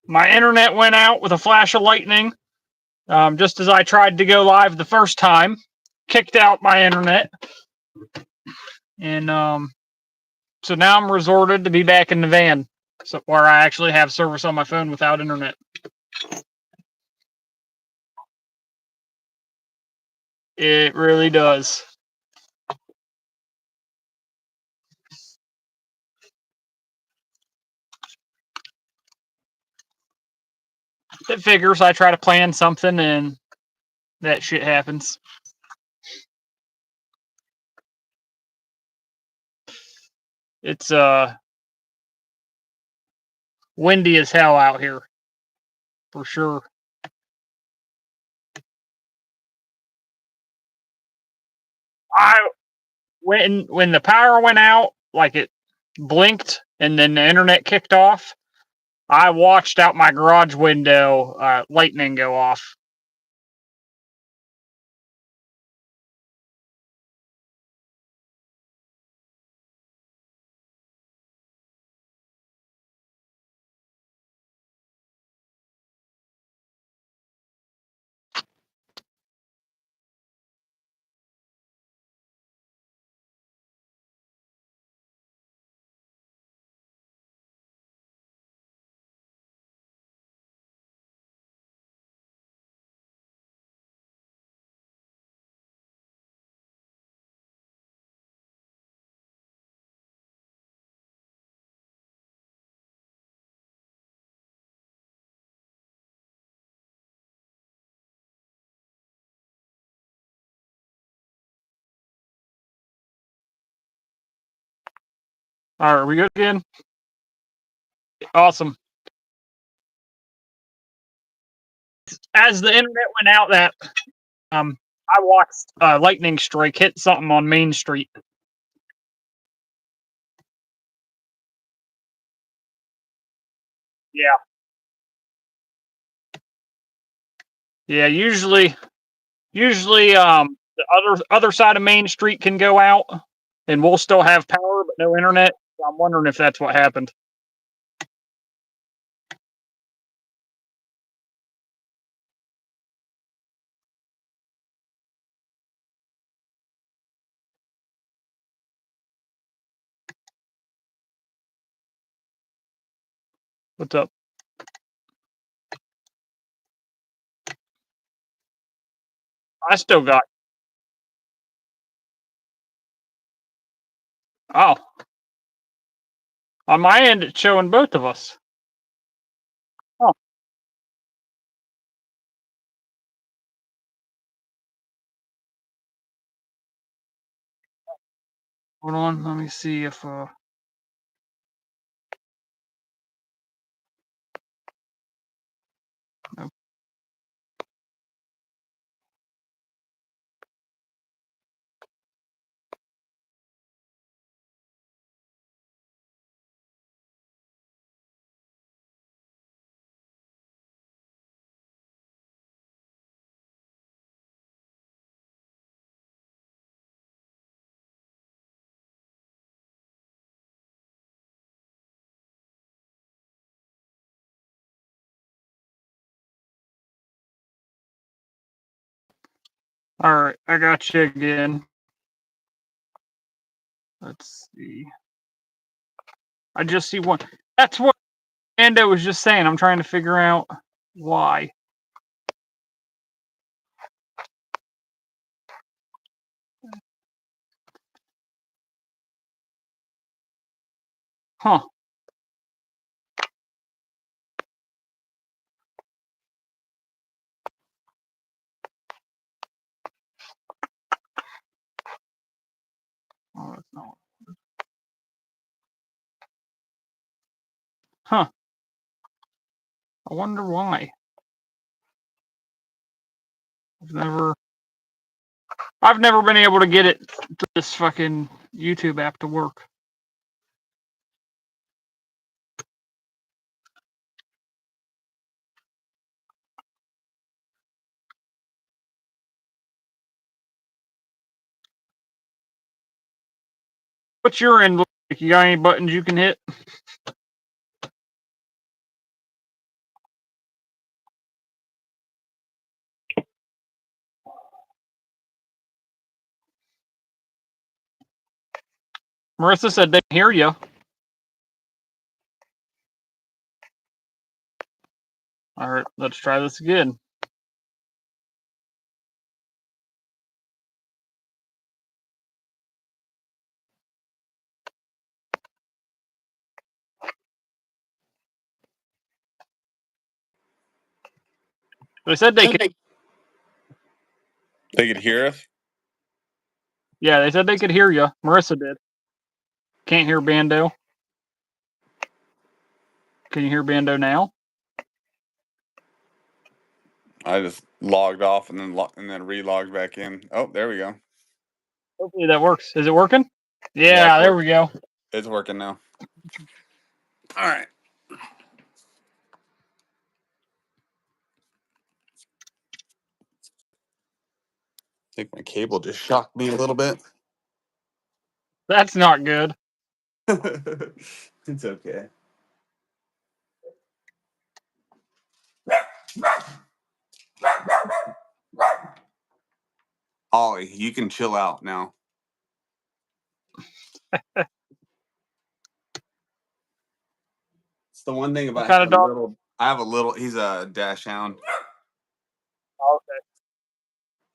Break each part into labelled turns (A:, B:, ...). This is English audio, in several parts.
A: my internet went out with a flash of lightning just as I tried to go live the first time. Kicked out my internet. And so now I'm resorted to be back in the van, where I actually have service on my phone without internet. It really does. It figures. I try to plan something and that shit happens. It's windy as hell out here, for sure. When the power went out, like it blinked and then the internet kicked off, I watched out my garage window lightning go off. All right, are we good again? Awesome. As the internet went out, I watched a lightning strike hit something on Main Street. Yeah. Yeah, usually the other side of Main Street can go out and we'll still have power but no internet. So I'm wondering if that's what happened. What's up? I still got. Oh. On my end it's showing both of us. Oh. Hold on, let me see if nope. All right, I got you again. Let's see. I just see one. That's what Bando was just saying. I'm trying to figure out why. Huh. Oh, that's not. Huh. I wonder why. I've never been able to get it to this fucking YouTube app to work. What's your end look like? You got any buttons you can hit? Marissa said they can hear you. All right, let's try this again. They said they could.
B: They could hear us?
A: Yeah, they said they could hear you. Marissa did. Can't hear Bando. Can you hear Bando now?
B: I just logged off and then re-logged back in. Oh, there we go.
A: Hopefully that works. Is it working?
B: Yeah,
A: Yeah, there we go.
B: It's working now. All right. I think my cable just shocked me a little bit.
A: That's not good.
B: It's okay. Ollie, you can chill out now. It's the one thing about
A: kind of dog?
B: he's a dash hound.
A: Oh, okay.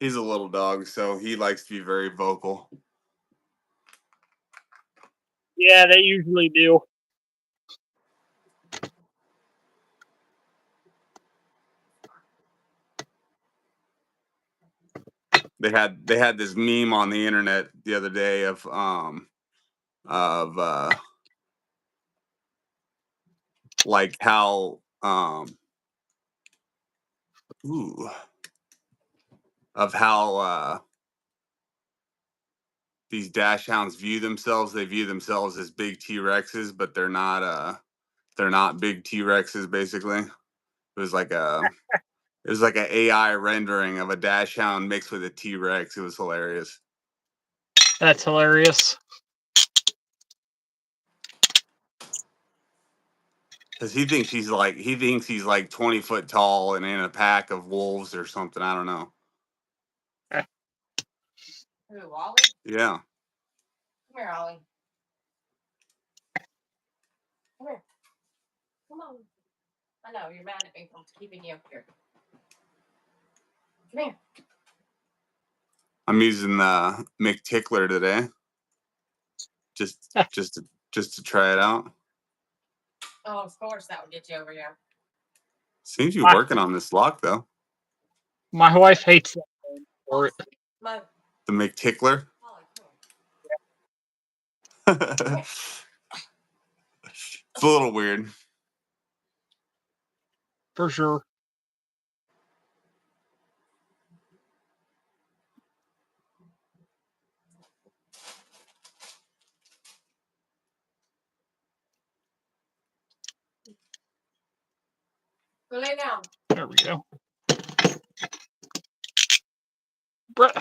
B: He's a little dog, so he likes to be very vocal.
A: Yeah, they usually do.
B: They had this meme on the internet the other day of like how of how these dash hounds view themselves. They view themselves as big T-Rexes, but they're not big T-Rexes. Basically, it was like an AI rendering of a dash hound mixed with a T-Rex. It was hilarious.
A: That's hilarious.
B: Because he thinks he's like 20 foot tall and in a pack of wolves or something. I don't know.
C: Who, Ollie?
B: Yeah.
C: Come here, Ollie. Come here. Come on. I know, you're mad at me for keeping you up here. Come here.
B: I'm using the McTickler today. Just to try it out.
C: Oh, of course, that would get you over here.
B: Seems to be working on this lock though.
A: My wife hates that thing for it.
B: The McTickler. It's a little weird.
A: For sure.
C: Go lay down.
A: There we go. Brett.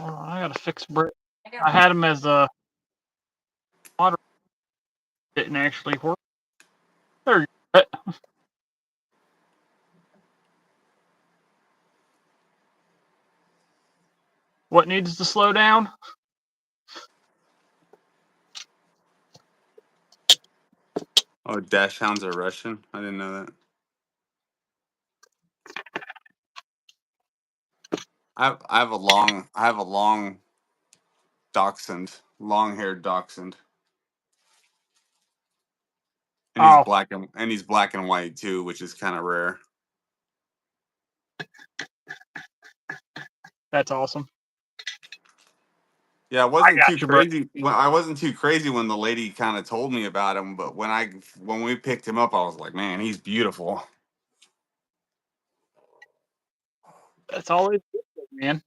A: Oh, I gotta fix Brett. I had him as a water. Didn't actually work. There you go, Brett. What needs to slow down?
B: Oh, dash hounds are Russian. I didn't know that. I have a long dachshund, long-haired dachshund. And he's black and white too, which is kind of rare.
A: That's awesome.
B: Yeah, I wasn't too
A: Brett.
B: crazy. I wasn't too crazy when the lady kind of told me about him, but when we picked him up, I was like, man, he's beautiful.
A: That's always good, man.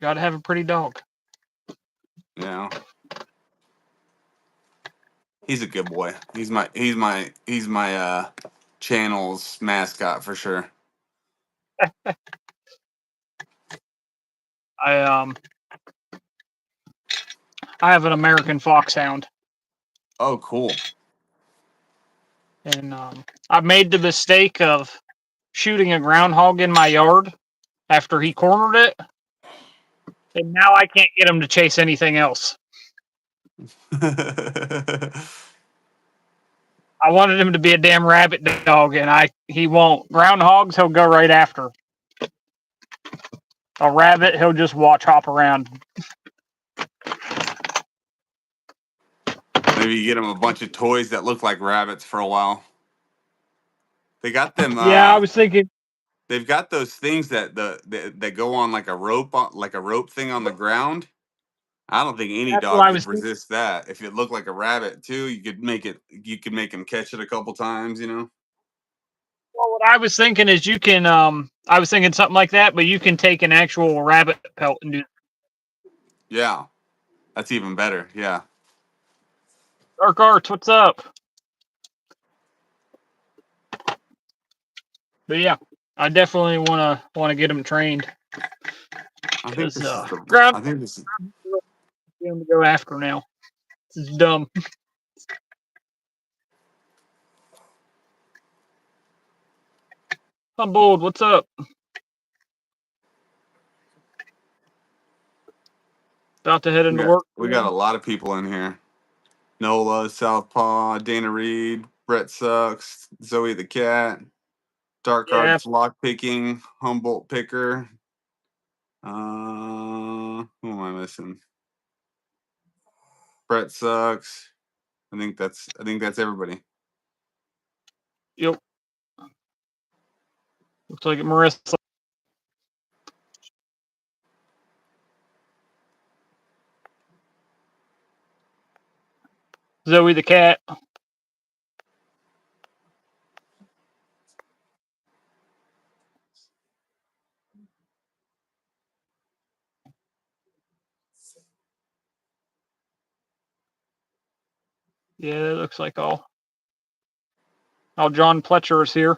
A: Gotta have a pretty dog.
B: Yeah. He's a good boy. He's my channel's mascot for sure.
A: I have an American foxhound.
B: Oh, cool.
A: And I made the mistake of shooting a groundhog in my yard after he cornered it. And now I can't get him to chase anything else. I wanted him to be a damn rabbit dog, and he won't. Groundhogs, he'll go right after. A rabbit, he'll just watch hop around.
B: Maybe you get him a bunch of toys that look like rabbits for a while. They got them.
A: Yeah, I was thinking.
B: They've got those things that go on like a rope, thing on the ground. I don't think any
A: That's what
B: dog
A: I
B: could
A: was thinking.
B: resist that. If it looked like a rabbit too, you could make him catch it a couple times. You know.
A: Well, what I was thinking is you can. I was thinking something like that, but you can take an actual rabbit pelt and do.
B: Yeah, that's even better. Yeah.
A: Dark Arts, what's up? But yeah, I definitely wanna get him trained.
B: I think
A: Because
B: this is the.
A: ground
B: I think this is.
A: him to go after now. This is dumb. I'm bold. What's up? About to head into work.
B: We got a lot of people in here. Nola, Southpaw, Dana Reed, Brett Sucks, Zoe the Cat, Dark
A: Yeah.
B: Arts Lock Picking, Humboldt Picker. Who am I missing? Brett Sucks. I think that's everybody.
A: Yep. Looks like it, Marissa. Zoe the cat. Yeah, it looks like all John Pletcher is here.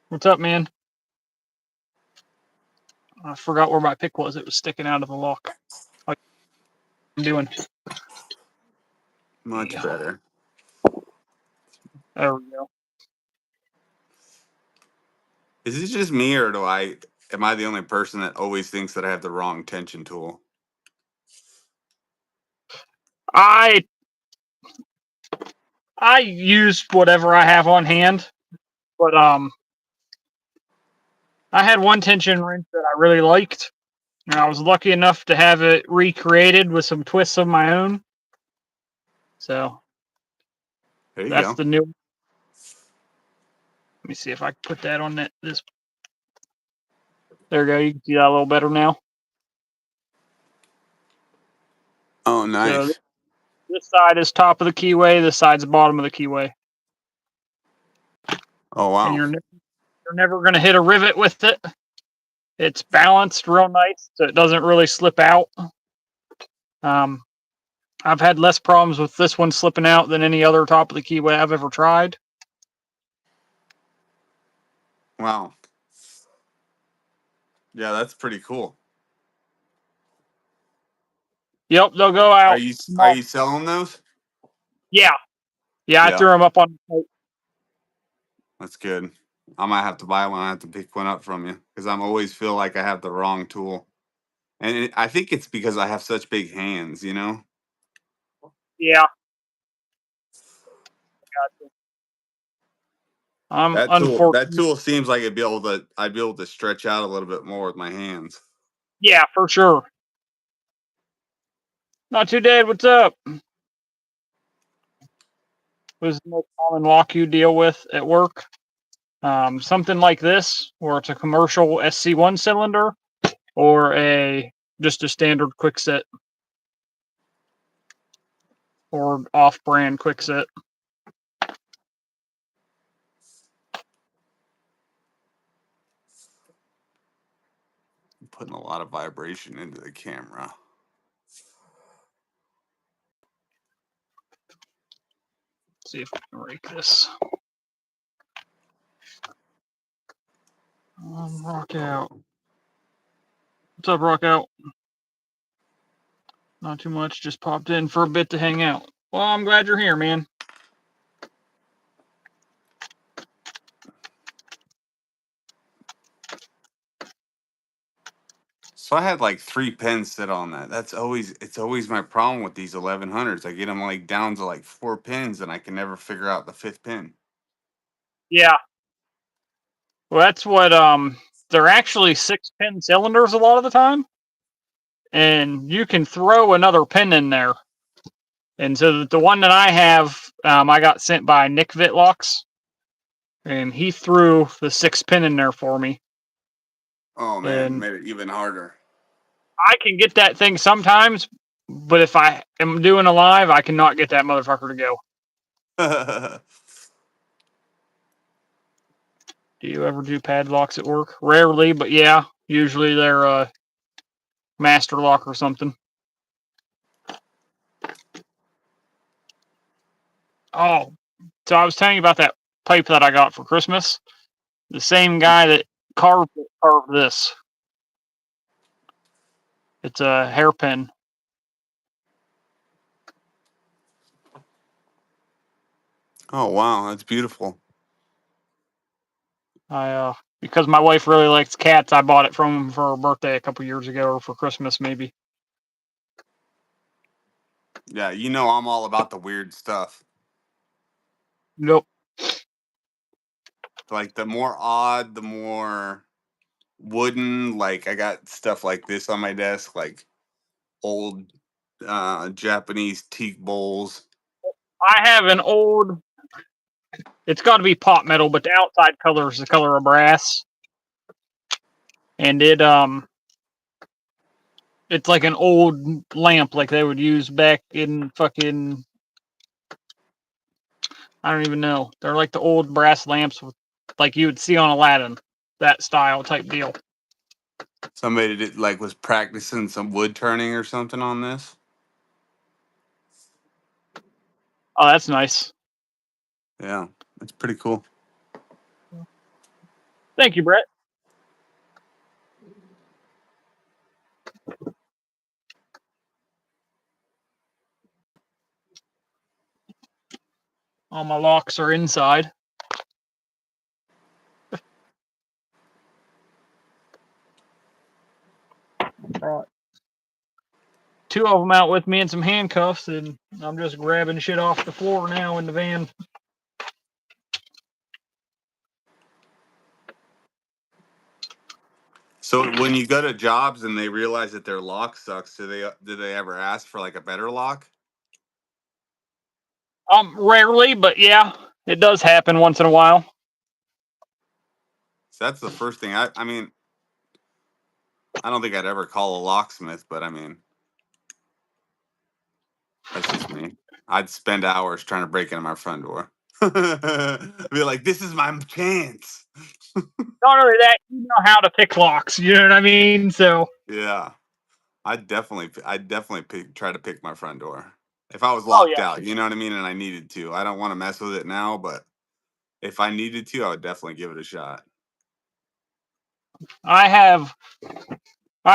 A: What's up, man? I forgot where my pick was. It was sticking out of the lock. How you doing?
B: Much better.
A: There we go.
B: Is it just me, or am I the only person that always thinks that I have the wrong tension tool?
A: I use whatever I have on hand, but I had one tension wrench that I really liked, and I was lucky enough to have it recreated with some twists of my own. So
B: There you
A: that's
B: go.
A: the new. Let me see if I can put that on this. There you go. You can see that a little better now.
B: Oh, nice.
A: So this side is top of the keyway. This side's bottom of the keyway.
B: Oh, wow.
A: And you're never going to hit a rivet with it. It's balanced real nice, so it doesn't really slip out. I've had less problems with this one slipping out than any other top of the keyway I've ever tried.
B: Wow. Yeah, that's pretty cool.
A: Yep, they'll go out.
B: Are you selling those?
A: Yeah. I threw them up on the plate.
B: That's good. I might have to buy one. I have to pick one up from you because I'm always feel like I have the wrong tool, and I think it's because I have such big hands. You know.
A: Yeah. Gotcha.
B: That tool seems like I'd be able to stretch out a little bit more with my hands.
A: Yeah, for sure. Not too dead. What's up? What's the most common lock you deal with at work? Something like this, where it's a commercial SC1 cylinder, or just a standard quick set, or off-brand quick set.
B: I'm putting a lot of vibration into the camera.
A: Let's see if we can rake this. Rock out. What's up, Rock out? Not too much. Just popped in for a bit to hang out. Well, I'm glad you're here, man.
B: So I had like 3 pins sit on that. It's always my problem with these 1100s. I get them like down to like 4 pins, and I can never figure out the 5th pin.
A: Yeah. Well, that's what they're actually 6-pin cylinders a lot of the time, and you can throw another pin in there. And so the one that I have, I got sent by Nick Vitlocks, and he threw the 6-pin in there for me.
B: Oh man,
A: And
B: made it even harder.
A: I can get that thing sometimes, but if I am doing a live, I cannot get that motherfucker to go. Do you ever do padlocks at work? Rarely, but yeah, usually they're master lock or something. Oh, so I was telling you about that pipe that I got for Christmas. The same guy that carved this. It's a hairpin.
B: Oh wow, that's beautiful.
A: Because my wife really likes cats, I bought it from him for her birthday a couple years ago, or for Christmas maybe.
B: Yeah, you know I'm all about the weird stuff.
A: Nope.
B: Like the more odd, the more wooden. Like I got stuff like this on my desk, like old Japanese teak bowls.
A: I have an old. It's got to be pot metal, but the outside color is the color of brass, and it's like an old lamp, like they would use back in fucking. I don't even know. They're like the old brass lamps, like you would see on Aladdin, that style type deal.
B: Somebody was practicing some wood turning or something on this.
A: Oh, that's nice.
B: Yeah, it's pretty cool.
A: Thank you, Brett. All my locks are inside. Right. 2 of them out with me and some handcuffs, and I'm just grabbing shit off the floor now in the van.
B: So when you go to jobs and they realize that their lock sucks, do they ever ask for like a better lock?
A: Rarely, but yeah, it does happen once in a while.
B: So that's the first thing. I mean, I don't think I'd ever call a locksmith, but I mean, that's just me. I'd spend hours trying to break into my front door. Be like, this is my chance.
A: Not only that, you know how to pick locks. You know what I mean? So
B: Yeah, I'd definitely try to pick my front door if I was
A: oh
B: locked
A: yeah,
B: out. You know what I mean? And I needed to. I don't want to mess with it now, but if I needed to, I would definitely give it a shot.
A: I've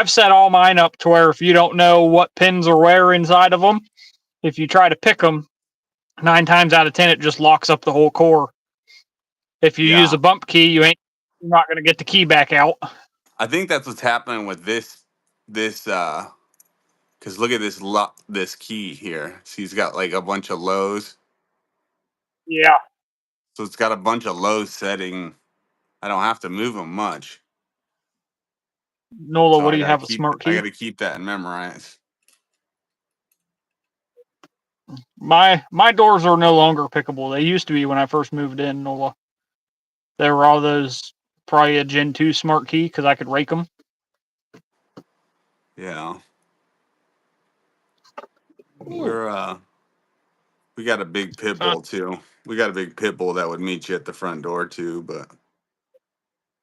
A: set all mine up to where if you don't know what pins are where inside of them, if you try to pick them, 9 times out of 10 it just locks up the whole core. If you use
B: Yeah,
A: a bump key, you're not going to get the key back out.
B: I think that's what's happening with this because look at this key here. See, he's got like a bunch of lows.
A: Yeah.
B: So it's got a bunch of low setting. I don't have to move them much.
A: Nola,
B: So
A: what do you have? A smart
B: I
A: key?
B: gotta keep that and memorize.
A: My doors are no longer pickable. They used to be when I first moved in, Nola. There were all those, probably a Gen 2 smart key because I could rake them.
B: Yeah. We got a big pit bull too. We got a big pit bull that would meet you at the front door too, but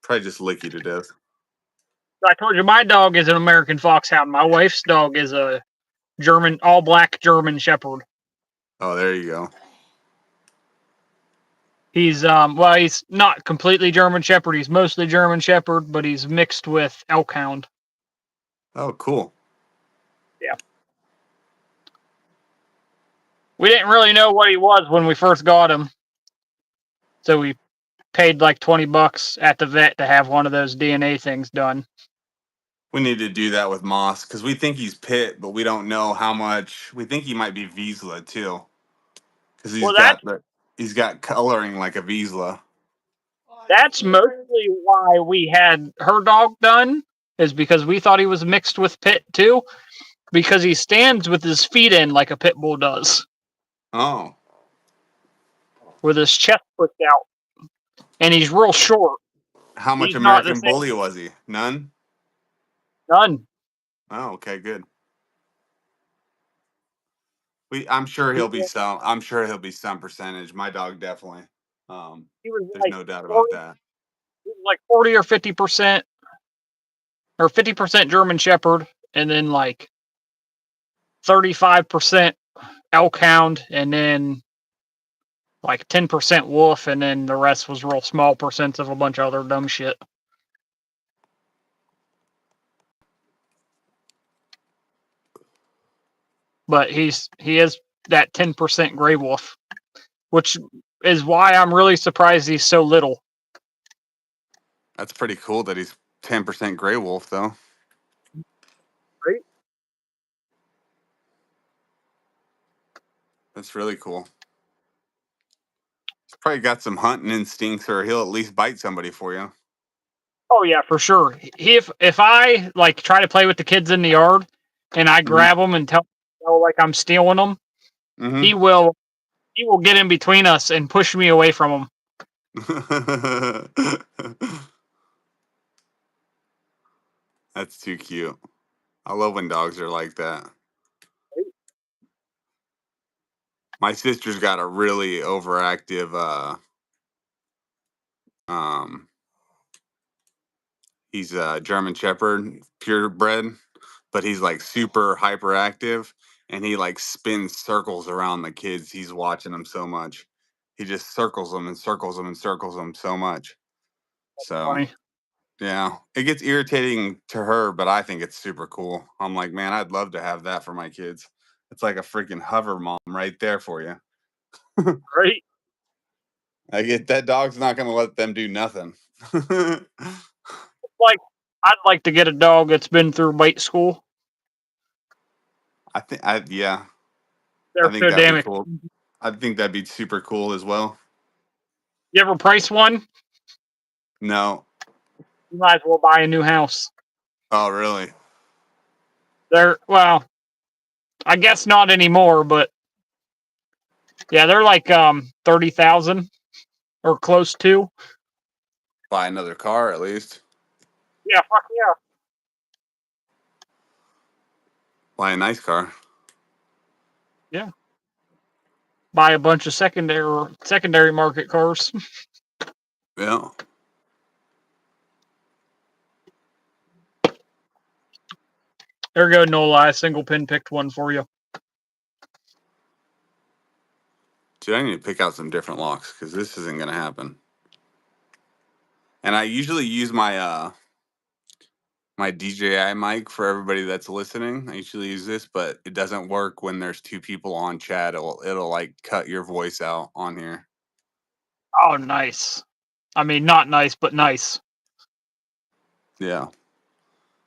B: probably just lick you to death.
A: I told you my dog is an American foxhound. My wife's dog is a German, all black German Shepherd.
B: Oh, there you go.
A: He's he's not completely German Shepherd. He's mostly German Shepherd, but he's mixed with Elkhound.
B: Oh, cool.
A: Yeah. We didn't really know what he was when we first got him, so we paid like $20 at the vet to have one of those DNA things done.
B: We need to do that with Moss because we think he's Pitt, but we don't know how much. We think he might be Vizsla too because
A: Well,
B: he's got coloring like a Vizsla.
A: that's mostly why we had her dog done, is because we thought he was mixed with Pit too, because he stands with his feet in like a pit bull does,
B: Oh,
A: with his chest pushed out, and he's real short.
B: how much
A: He's not the
B: American
A: same.
B: Bully was he? None.
A: None.
B: Oh, okay, good. I'm sure
A: He
B: he'll be some. I'm sure he'll be some percentage. My dog definitely.
A: was
B: There's
A: like
B: no doubt about
A: 40,
B: that.
A: he was like 40 or 50%, or 50% German Shepherd, and then like 35% elk hound, and then like 10% wolf, and then the rest was real small percents of a bunch of other dumb shit. But he is that 10% gray wolf, which is why I'm really surprised he's so little.
B: That's pretty cool that he's 10% gray wolf though.
A: Right?
B: That's really cool. He's probably got some hunting instincts, or he'll at least bite somebody for you.
A: Oh yeah, for sure. If I like try to play with the kids in the yard, and I grab them and tell like I'm stealing them,
B: Mm-hmm.
A: he will get in between us and push me away from him.
B: That's too cute. I love when dogs are like that. My sister's got a really overactive he's a German Shepherd, purebred, but he's like super hyperactive and he like spins circles around the kids. He's watching them so much. He just circles them and circles them and circles them so much. So
A: Funny.
B: yeah, it gets irritating to her, but I think it's super cool. I'm like, man, I'd love to have that for my kids. It's like a freaking hover mom right there for you.
A: Right?
B: I get that dog's not going to let them do nothing.
A: Like I'd like to get a dog that's been through bite school.
B: Yeah,
A: They're
B: I think
A: so
B: that'd
A: damn
B: be
A: expensive.
B: cool. I think that'd be super cool as well.
A: You ever price one?
B: No.
A: You might as well buy a new house.
B: Oh, really?
A: Well, I guess not anymore, but yeah, they're like 30,000 or close to.
B: Buy another car at least.
A: Yeah, fuck yeah.
B: Buy a nice car.
A: Yeah. Buy a bunch of secondary market cars.
B: Yeah.
A: There we go, no lie. Single pin picked one for you.
B: Dude, I need to pick out some different locks because this isn't going to happen. And I usually use my DJI mic for everybody that's listening. I usually use this, but it doesn't work when there's two people on chat. It'll like cut your voice out on here.
A: Oh, nice. I mean, not nice, but nice.
B: Yeah.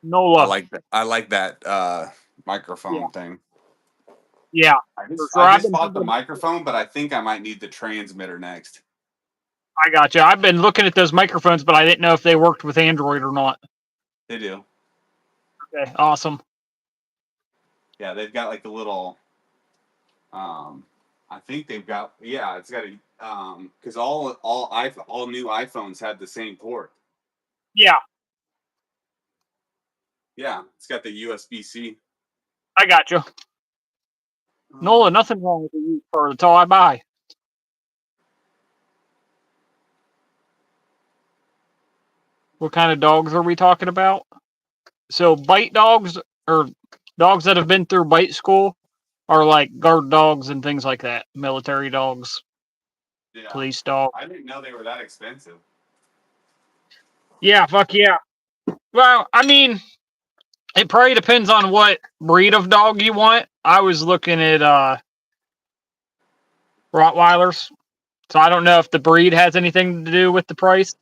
A: Nola.
B: I like that microphone thing.
A: Yeah.
B: I just bought the microphone, but I think I might need the transmitter next.
A: I got you. I've been looking at those microphones, but I didn't know if they worked with Android or not.
B: They do.
A: Okay, awesome.
B: Yeah, they've got like a little. I think they've got. Yeah, it's got a. Because all new iPhones have the same port.
A: Yeah,
B: Yeah, it's got the USB-C.
A: I got you. Nola, nothing wrong with the used car. That's all I buy. What kind of dogs are we talking about? So bite dogs, or dogs that have been through bite school, are like guard dogs and things like that. Military dogs,
B: Yeah.
A: police dogs.
B: I didn't know they were that expensive.
A: Yeah, fuck yeah. Well, I mean, it probably depends on what breed of dog you want. I was looking at Rottweilers, so I don't know if the breed has anything to do with the price.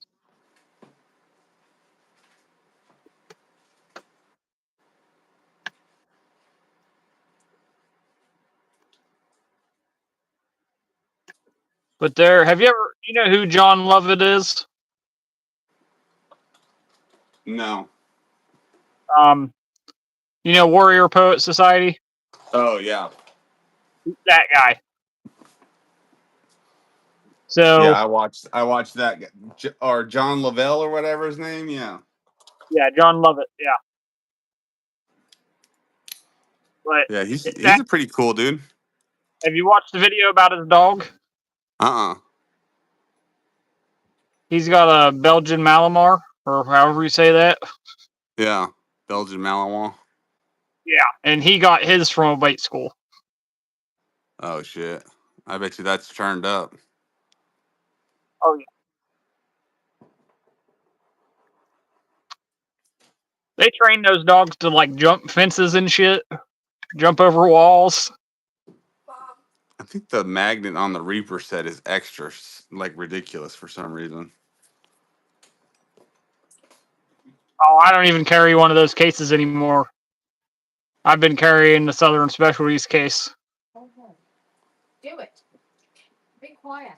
A: But have you ever, you know who John Lovett is?
B: No.
A: You know Warrior Poet Society?
B: Oh yeah.
A: That guy.
B: Yeah,
A: So
B: I watched that guy. Or John Lavelle or whatever his name. Yeah.
A: yeah, John Lovett. Yeah, but
B: Yeah, he's
A: that
B: a pretty cool dude.
A: have you watched the video about his dog?
B: Uh-uh.
A: He's got a Belgian Malamar, or however you say that.
B: Yeah. Belgian Malinois.
A: Yeah, and he got his from a bait school.
B: Oh shit. I bet you that's turned up.
A: Oh yeah. They train those dogs to like jump fences and shit, jump over walls.
B: I think the magnet on the Reaper set is extra, like ridiculous for some reason.
A: Oh, I don't even carry one of those cases anymore. I've been carrying the Southern Specialties case.
C: Do it. Be quiet.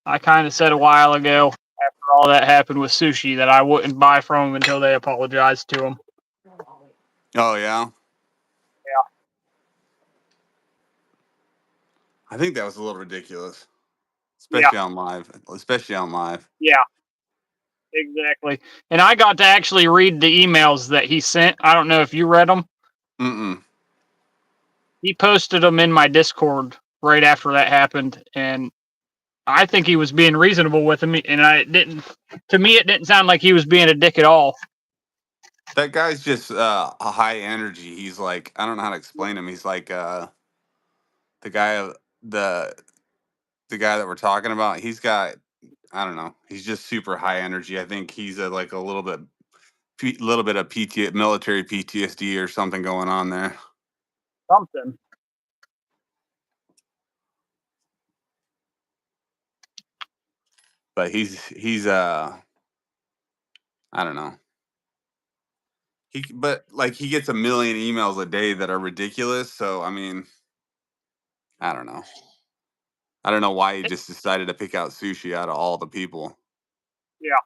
A: I kind of said a while ago, after all that happened with sushi, that I wouldn't buy from them until they apologized to them.
B: Oh yeah.
A: Yeah.
B: I think that was a little ridiculous,
A: Yeah.
B: especially on live. Especially on live.
A: Yeah. Exactly. And I got to actually read the emails that he sent. I don't know if you read them.
B: Mm-mm.
A: He posted them in my Discord right after that happened, and I think he was being reasonable with him. And to me, it didn't sound like he was being a dick at all.
B: That guy's just a high energy. He's like, I don't know how to explain him. He's like the guy the the guy that we're talking about. He's got, I don't know. He's just super high energy. I think he's like a little bit of military PTSD or something going on there.
A: Something.
B: But he's I don't know. But like he gets a million emails a day that are ridiculous. So I mean, I don't know. I don't know why he just decided to pick out sushi out of all the people.
A: Yeah.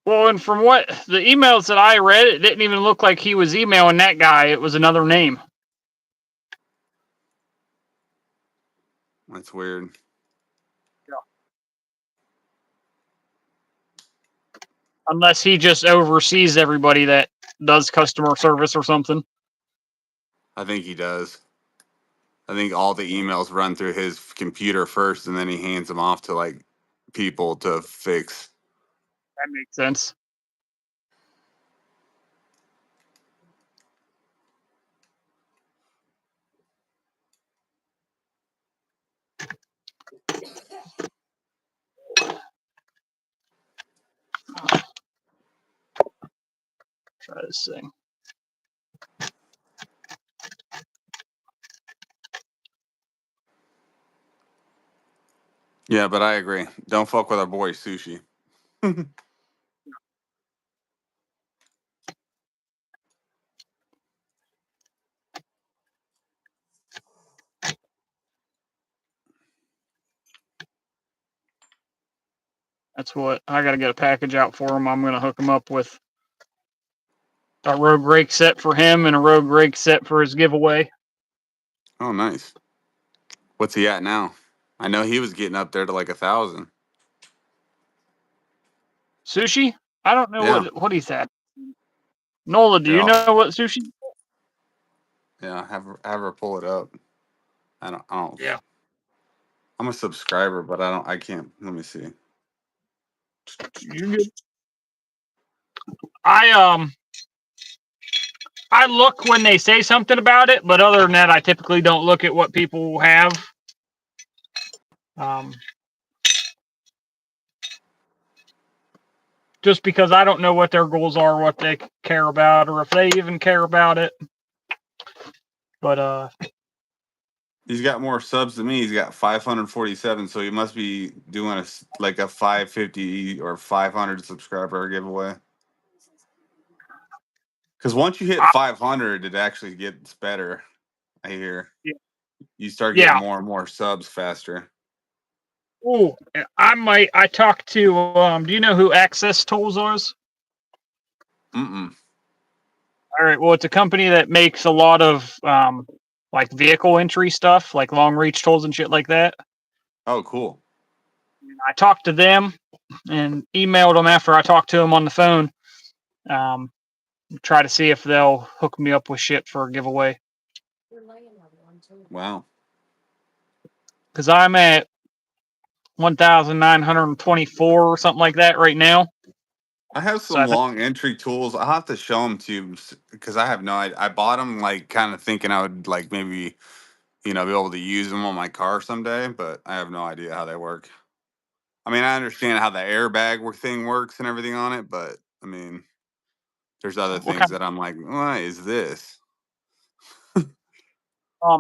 A: Well, and from what the emails that I read, it didn't even look like he was emailing that guy. It was another name.
B: That's weird.
A: Yeah. Unless he just oversees everybody that does customer service or something.
B: I think he does. I think all the emails run through his computer first, and then he hands them off to like people to fix.
A: That makes sense. Try this thing.
B: Yeah, but I agree. Don't fuck with our boy Sushi.
A: That's what I got to get a package out for him. I'm going to hook him up with a rogue rake set for him and a rogue rake set for his giveaway.
B: Oh, nice. What's he at now? I know he was getting up there to like 1,000.
A: Sushi? I don't know
B: Yeah.
A: what he's at. Nola, do you
B: Yeah.
A: know what sushi?
B: Yeah. Have her pull it up. I don't.
A: Yeah.
B: I'm a subscriber, but I can't. Let me see.
A: You're good. I look when they say something about it, but other than that, I typically don't look at what people have. just because I don't know what their goals are, what they care about, or if they even care about it. But
B: He's got more subs than me. He's got 547, so he must be doing like a 550 or 500 subscriber giveaway. Because once you hit 500, it actually gets better. I hear you start getting
A: yeah.
B: more and more subs faster.
A: Ooh, I talked to, do you know who Access Tools is?
B: Mm-mm.
A: All right, well, it's a company that makes a lot of, like vehicle entry stuff, like long reach tools and shit like that.
B: Oh, cool.
A: I talked to them and emailed them after I talked to them on the phone. Try to see if they'll hook me up with shit for a giveaway.
B: Wow.
A: Because I'm at 1,924 or something like that right now.
B: I have
A: So
B: some
A: I think,
B: long entry tools. I'll have to show them to you because I have no idea. I bought them like kind of thinking I would like maybe, be able to use them on my car someday, but I have no idea how they work. I mean, I understand how the airbag thing works and everything on it, but I mean, there's other
A: what
B: things
A: kind
B: that I'm like, what is this?
A: a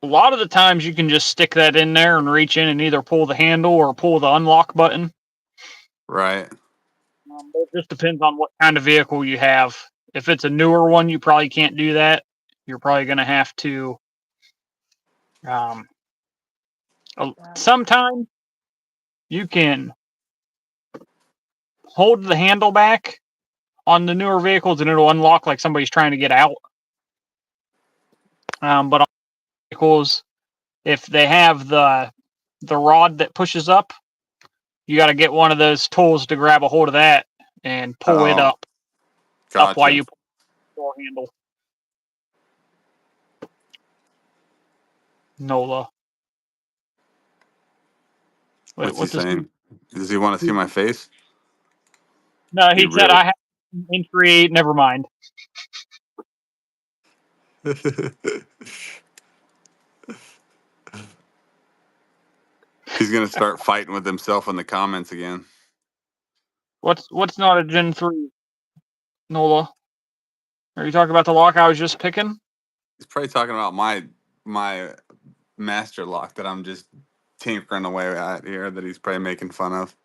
A: lot of the times you can just stick that in there and reach in and either pull the handle or pull the unlock button.
B: Right.
A: It just depends on what kind of vehicle you have. If it's a newer one, you probably can't do that. You're probably going to have to. Sometimes you can hold the handle back on the newer vehicles and it'll unlock like somebody's trying to get out. But on vehicles, if they have the rod that pushes up, you got to get one of those tools to grab a hold of that and pull it
B: Oh,
A: up while
B: gotcha.
A: you pull the door handle. Nola. Wait,
B: What's he
A: what's this?
B: saying? Does he want to see my face?
A: No,
B: He
A: he said
B: really.
A: I have entry. Never mind.
B: He's gonna start fighting with himself in the comments again.
A: What's not a Gen 3, Nola? Are you talking about the lock I was just picking?
B: He's probably talking about my master lock that I'm just tinkering away at here that he's probably making fun of.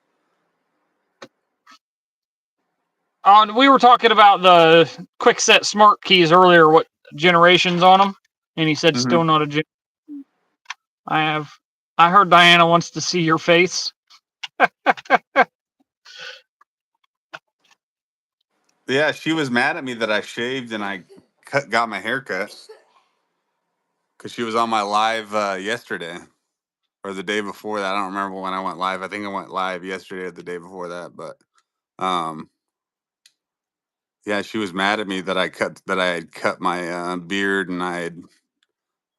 A: We were talking about the quick set smart keys earlier. What generations on them? And he said
B: Mm-hmm.
A: still not a Gen. I heard Diana wants to see your face.
B: Yeah, she was mad at me that I shaved and I got my hair cut because she was on my live yesterday or the day before that. I don't remember when I went live. I think I went live yesterday or the day before that. But yeah, she was mad at me that I had cut my beard and I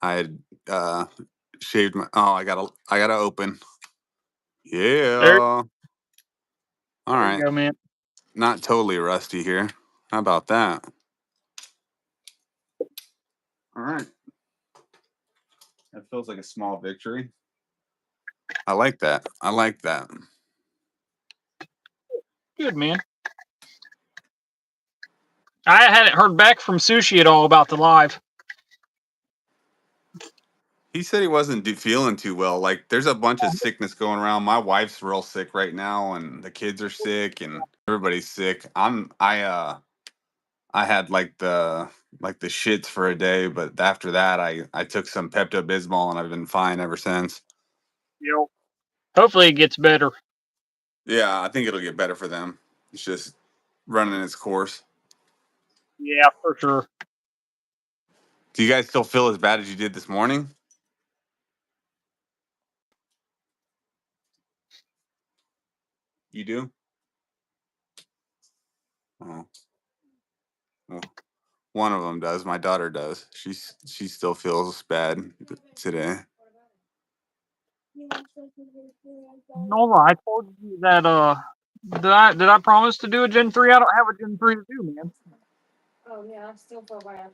B: had shaved my. Oh, I gotta open.
A: There,
B: Yeah. All
A: there you
B: right.
A: go, man.
B: Not totally rusty here. How about that? All right. That feels like a small victory. I like that. I like that.
A: Good, man. I hadn't heard back from Sushi at all about the live.
B: He said he wasn't feeling too well. Like, there's a bunch of sickness going around. My wife's real sick right now, and the kids are sick, and everybody's sick. I had like the shits for a day, but after that, I took some Pepto Bismol, and I've been fine ever since.
A: You know, hopefully it gets better.
B: Yeah, I think it'll get better for them. It's just running its course.
A: Yeah, for sure.
B: Do you guys still feel as bad as you did this morning? You do? Oh, well, one of them does. My daughter does. She still feels bad today.
A: Nola, I told you that did I promise to do a Gen 3? I don't have a Gen 3 to do, man.
C: Oh yeah, I still feel bad.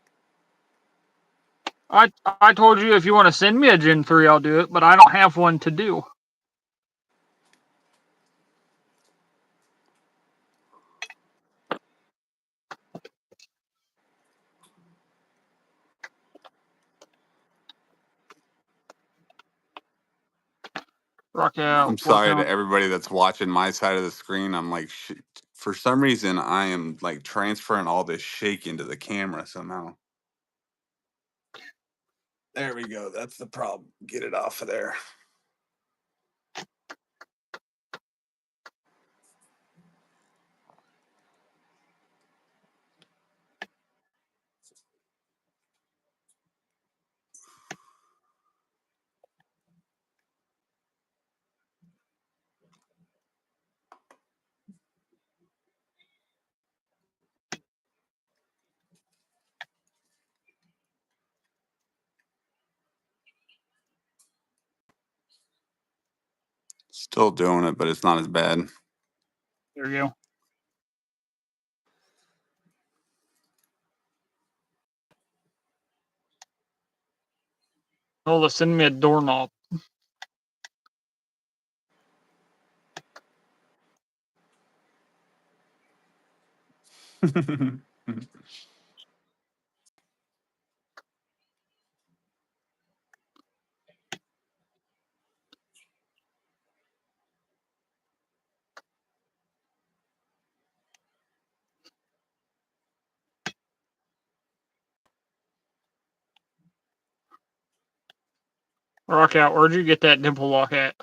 A: I told you if you want to send me a Gen 3, I'll do it, but I don't have one to do. Rock out.
B: I'm
A: Work
B: sorry
A: on.
B: to everybody that's watching my side of the screen. I'm like, for some reason, I am like transferring all this shake into the camera somehow. There we go. That's the problem. Get it off of there. Still doing it, but it's not as bad.
A: There you go. Oh, let's send me a doorknob. Rock out. Where'd you get that dimple lock at?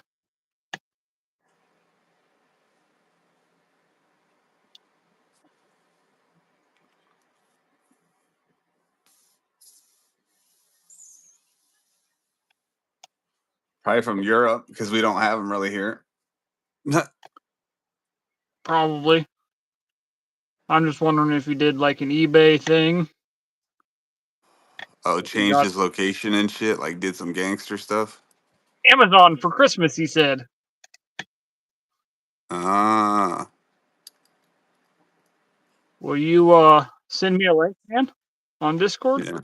B: Probably from Europe because we don't have them really here.
A: Probably. I'm just wondering if you did like an eBay thing.
B: Oh,
A: If you
B: changed
A: got
B: his location and shit. Like did some gangster stuff.
A: Amazon for Christmas, he said.
B: Ah,
A: Will you send me a link, man, on Discord?
B: yeah.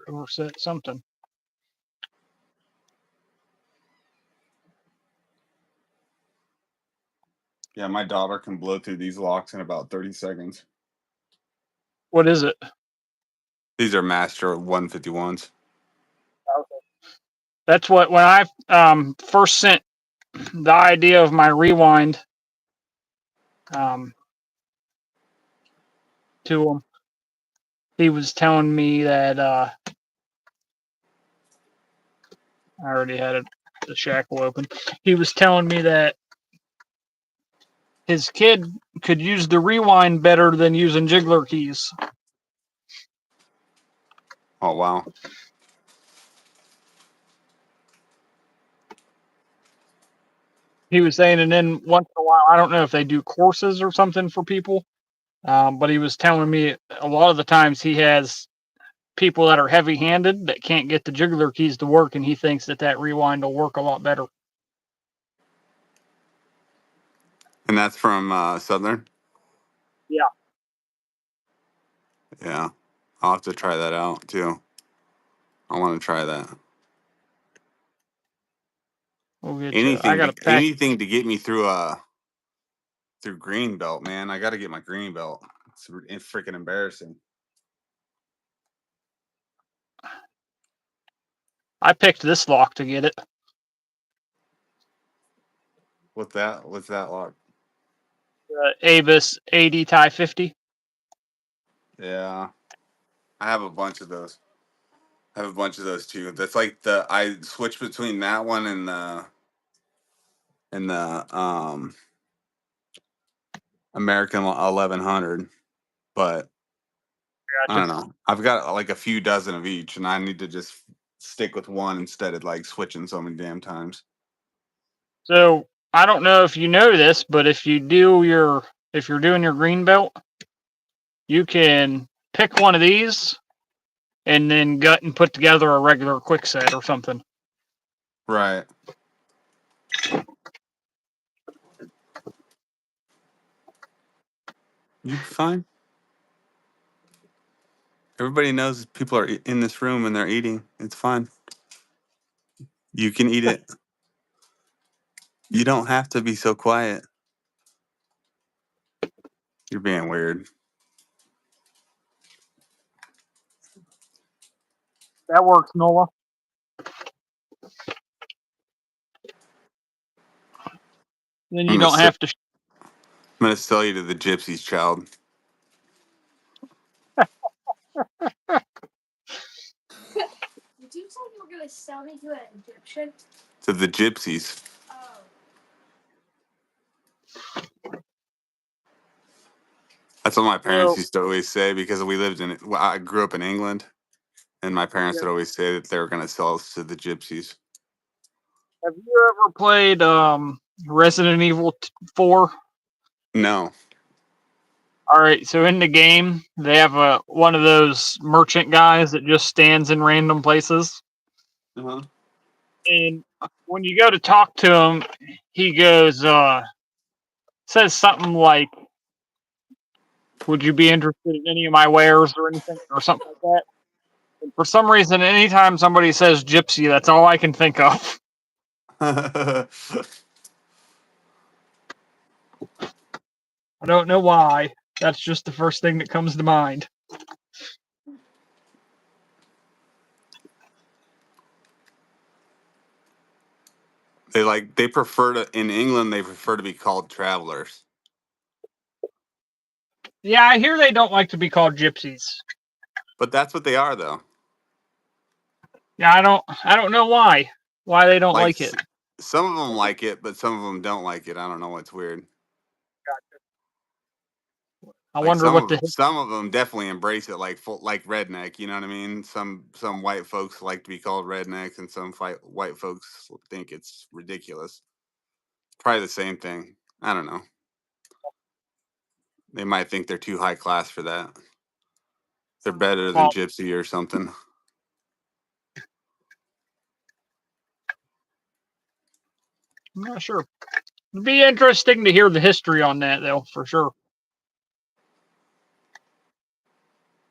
A: Or set something.
B: Yeah, my daughter can blow through these locks in about 30 seconds.
A: What is it?
B: These are Master 151s.
A: That's what when I first sent the idea of my rewind to him. He was telling me that I already had it, the shackle open. He was telling me that his kid could use the rewind better than using jiggler keys.
B: Oh, wow.
A: He was saying, and then once in a while, I don't know if they do courses or something for people, but he was telling me a lot of the times he has people that are heavy-handed that can't get the jiggler keys to work, and he thinks that rewind will work a lot better.
B: And that's from Southern?
A: Yeah.
B: Yeah. I'll have to try that out, too. I want to try that.
A: We'll get you. I
B: Anything
A: got
B: to,
A: a pack.
B: anything to get me through green belt, man. I got to get my green belt. It's freaking embarrassing.
A: I picked this lock to get it.
B: What's that lock?
A: Avis 80 Tie 50.
B: Yeah. I have a bunch of those. I have a bunch of those too. That's like I switch between that one and the American 1100, but I
A: Gotcha.
B: don't know. I've got like a few dozen of each, and I need to just stick with one instead of like switching so many damn times.
A: So I don't know if you know this, but if you're doing your green belt, you can pick one of these and then gut and put together a regular quick set or something.
B: Right. You'd be fine. Everybody knows people are in this room and they're eating. It's fine. You can eat it. You don't have to be so quiet. You're being weird.
A: That works, Nola. Then you don't have to.
B: I'm gonna sell you to the gypsies, child.
C: Did you say you were gonna sell me to an Egyptian?
B: To the gypsies.
C: Oh.
B: That's what my parents
A: So,
B: used to always say because we lived in. Well, I grew up in England, and my parents
A: yeah.
B: would always say that they were gonna sell us to the gypsies.
A: Have you ever played Resident Evil 4?
B: No.
A: All right, so in the game, they have one of those merchant guys that just stands in random places.
B: Uh-huh.
A: And when you go to talk to him, he goes, says something like, "Would you be interested in any of my wares or anything?" or something like that. And for some reason, anytime somebody says gypsy, that's all I can think of. I don't know why. That's just the first thing that comes to mind.
B: They prefer to in England. They prefer to be called travelers.
A: Yeah, I hear they don't like to be called gypsies.
B: But that's what they are, though.
A: Yeah, I don't know why they don't
B: Like
A: like it.
B: some of them like it, but some of them don't like it. I don't know what's weird.
A: I
B: Like
A: wonder what the
B: some of them definitely embrace it, like like redneck. You know what I mean? Some white folks like to be called rednecks, and some white folks think it's ridiculous. Probably the same thing. I don't know. They might think they're too high class for that. They're better than
A: well,
B: gypsy or something.
A: I'm not sure. It'd be interesting to hear the history on that, though, for sure.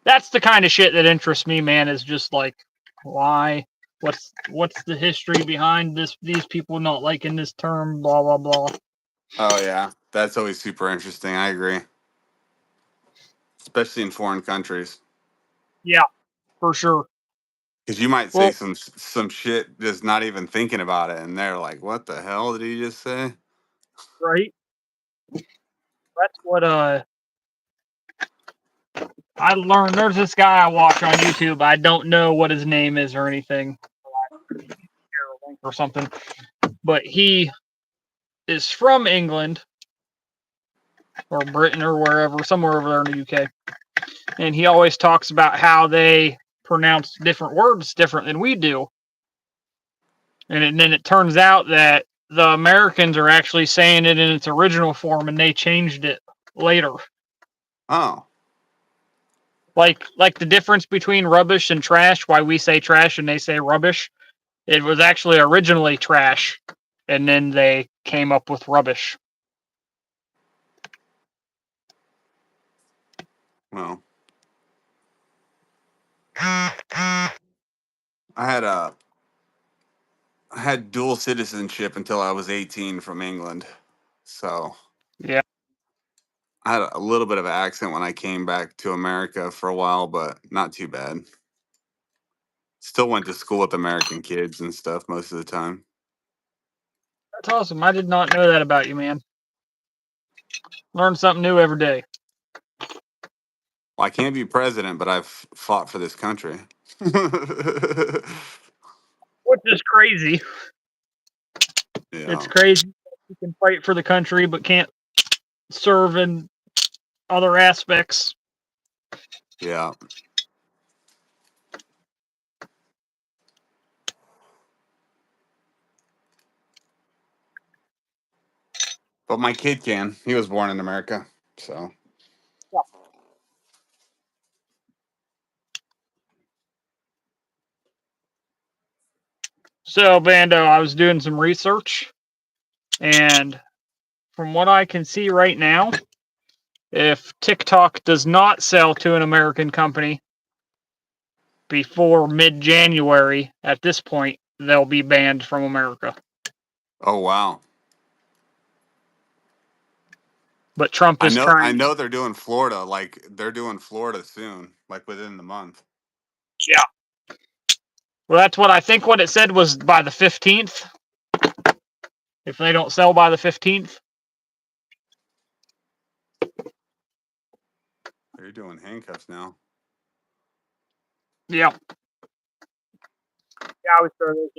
A: That's the kind of shit that interests me, man. Is just like, why? What's the history behind this? These people not liking this term, blah blah blah.
B: Oh yeah, that's always super interesting. I agree, especially in foreign countries,
A: Yeah, for sure.
B: because you might say
A: Well,
B: some shit just not even thinking about it, and they're like, "What the hell did he just say?"
A: right. That's what I learned. There's this guy I watch on YouTube. I don't know what his name is or anything, or something, but he is from England or Britain or wherever, somewhere over there in the UK. And he always talks about how they pronounce different words different than we do. And then it turns out that the Americans are actually saying it in its original form and they changed it later.
B: Oh,
A: Like the difference between rubbish and trash, why we say trash and they say rubbish. It was actually originally trash and then they came up with rubbish.
B: well, I had dual citizenship until I was 18 from England, so
A: Yeah.
B: I had a little bit of an accent when I came back to America for a while, but not too bad. Still went to school with American kids and stuff most of the time.
A: That's awesome. I did not know that about you, man. Learn something new every day.
B: Well, I can't be president, but I've fought for this country.
A: Which is crazy. It's
B: Yeah,
A: crazy. You can fight for the country but can't serve in other aspects.
B: yeah. But my kid can. He was born in America, so.
A: So, Bando, I was doing some research, and from what I can see right now, if TikTok does not sell to an American company before mid-January, at this point, they'll be banned from America.
B: Oh wow.
A: But Trump is
B: I
A: trying.
B: know they're doing Florida. Like they're doing Florida soon, like within the month.
A: Yeah. Well, that's what I think. What it said was by the 15th. If they don't sell by the 15th.
B: They're doing handcuffs now.
A: Yeah. Yeah, I was sure those.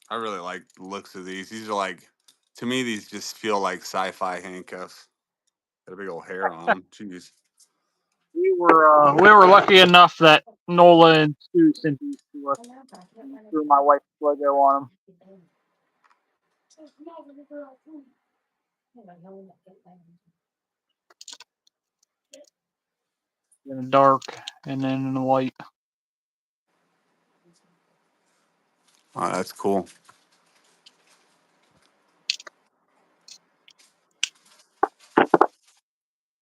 B: I really like the looks of these. These are like, to me, these just feel like sci-fi handcuffs. Got a big old hair on them. Jeez.
A: We were lucky enough that Nola and Stu sent these to us through my wife's logo on them. In the dark and then in the light.
B: Oh, that's cool.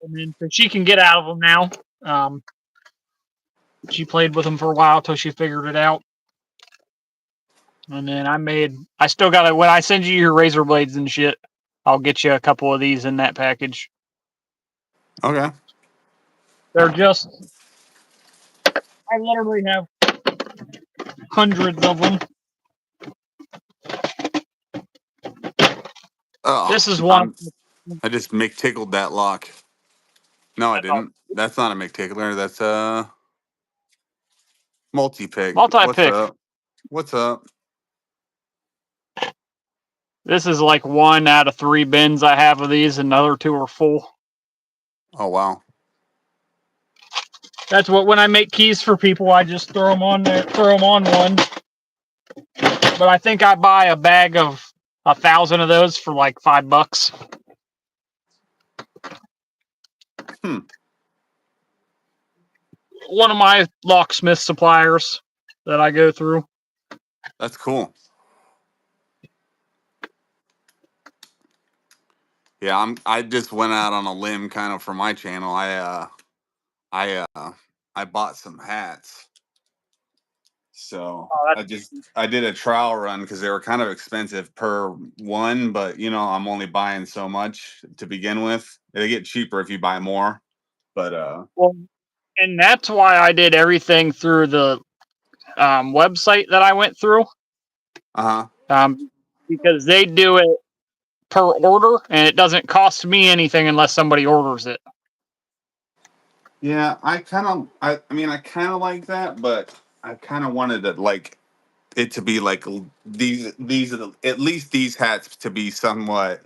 A: And then so she can get out of them now. She played with them for a while till she figured it out. And then I still got it. When I send you your razor blades and shit, I'll get you a couple of these in that package.
B: Okay.
A: They're just, I literally have hundreds of them.
B: Oh,
A: This is one.
B: I just McTickled that lock. No, I didn't. That's not a McTickler. That's a multi-pick. What's
A: Multi-pick.
B: up? What's up?
A: This is like 1 out of 3 bins I have of these, and the other 2 are full.
B: Oh wow.
A: That's what, when I make keys for people, I just throw them on there, throw them on one. But I think I buy a bag of 1,000 of those for like $5. One of my locksmith suppliers that I go through.
B: That's cool. Yeah, I just went out on a limb kind of for my channel. I bought some hats. So
A: Oh,
B: I did a trial run because they were kind of expensive per one, but you know, I'm only buying so much to begin with. They get cheaper if you buy more. But
A: well, and that's why I did everything through the website that I went through. Because they do it per order, and it doesn't cost me anything unless somebody orders it.
B: Yeah, I mean I kind of like that, but I kind of wanted to like it to be like these are at least these hats to be somewhat,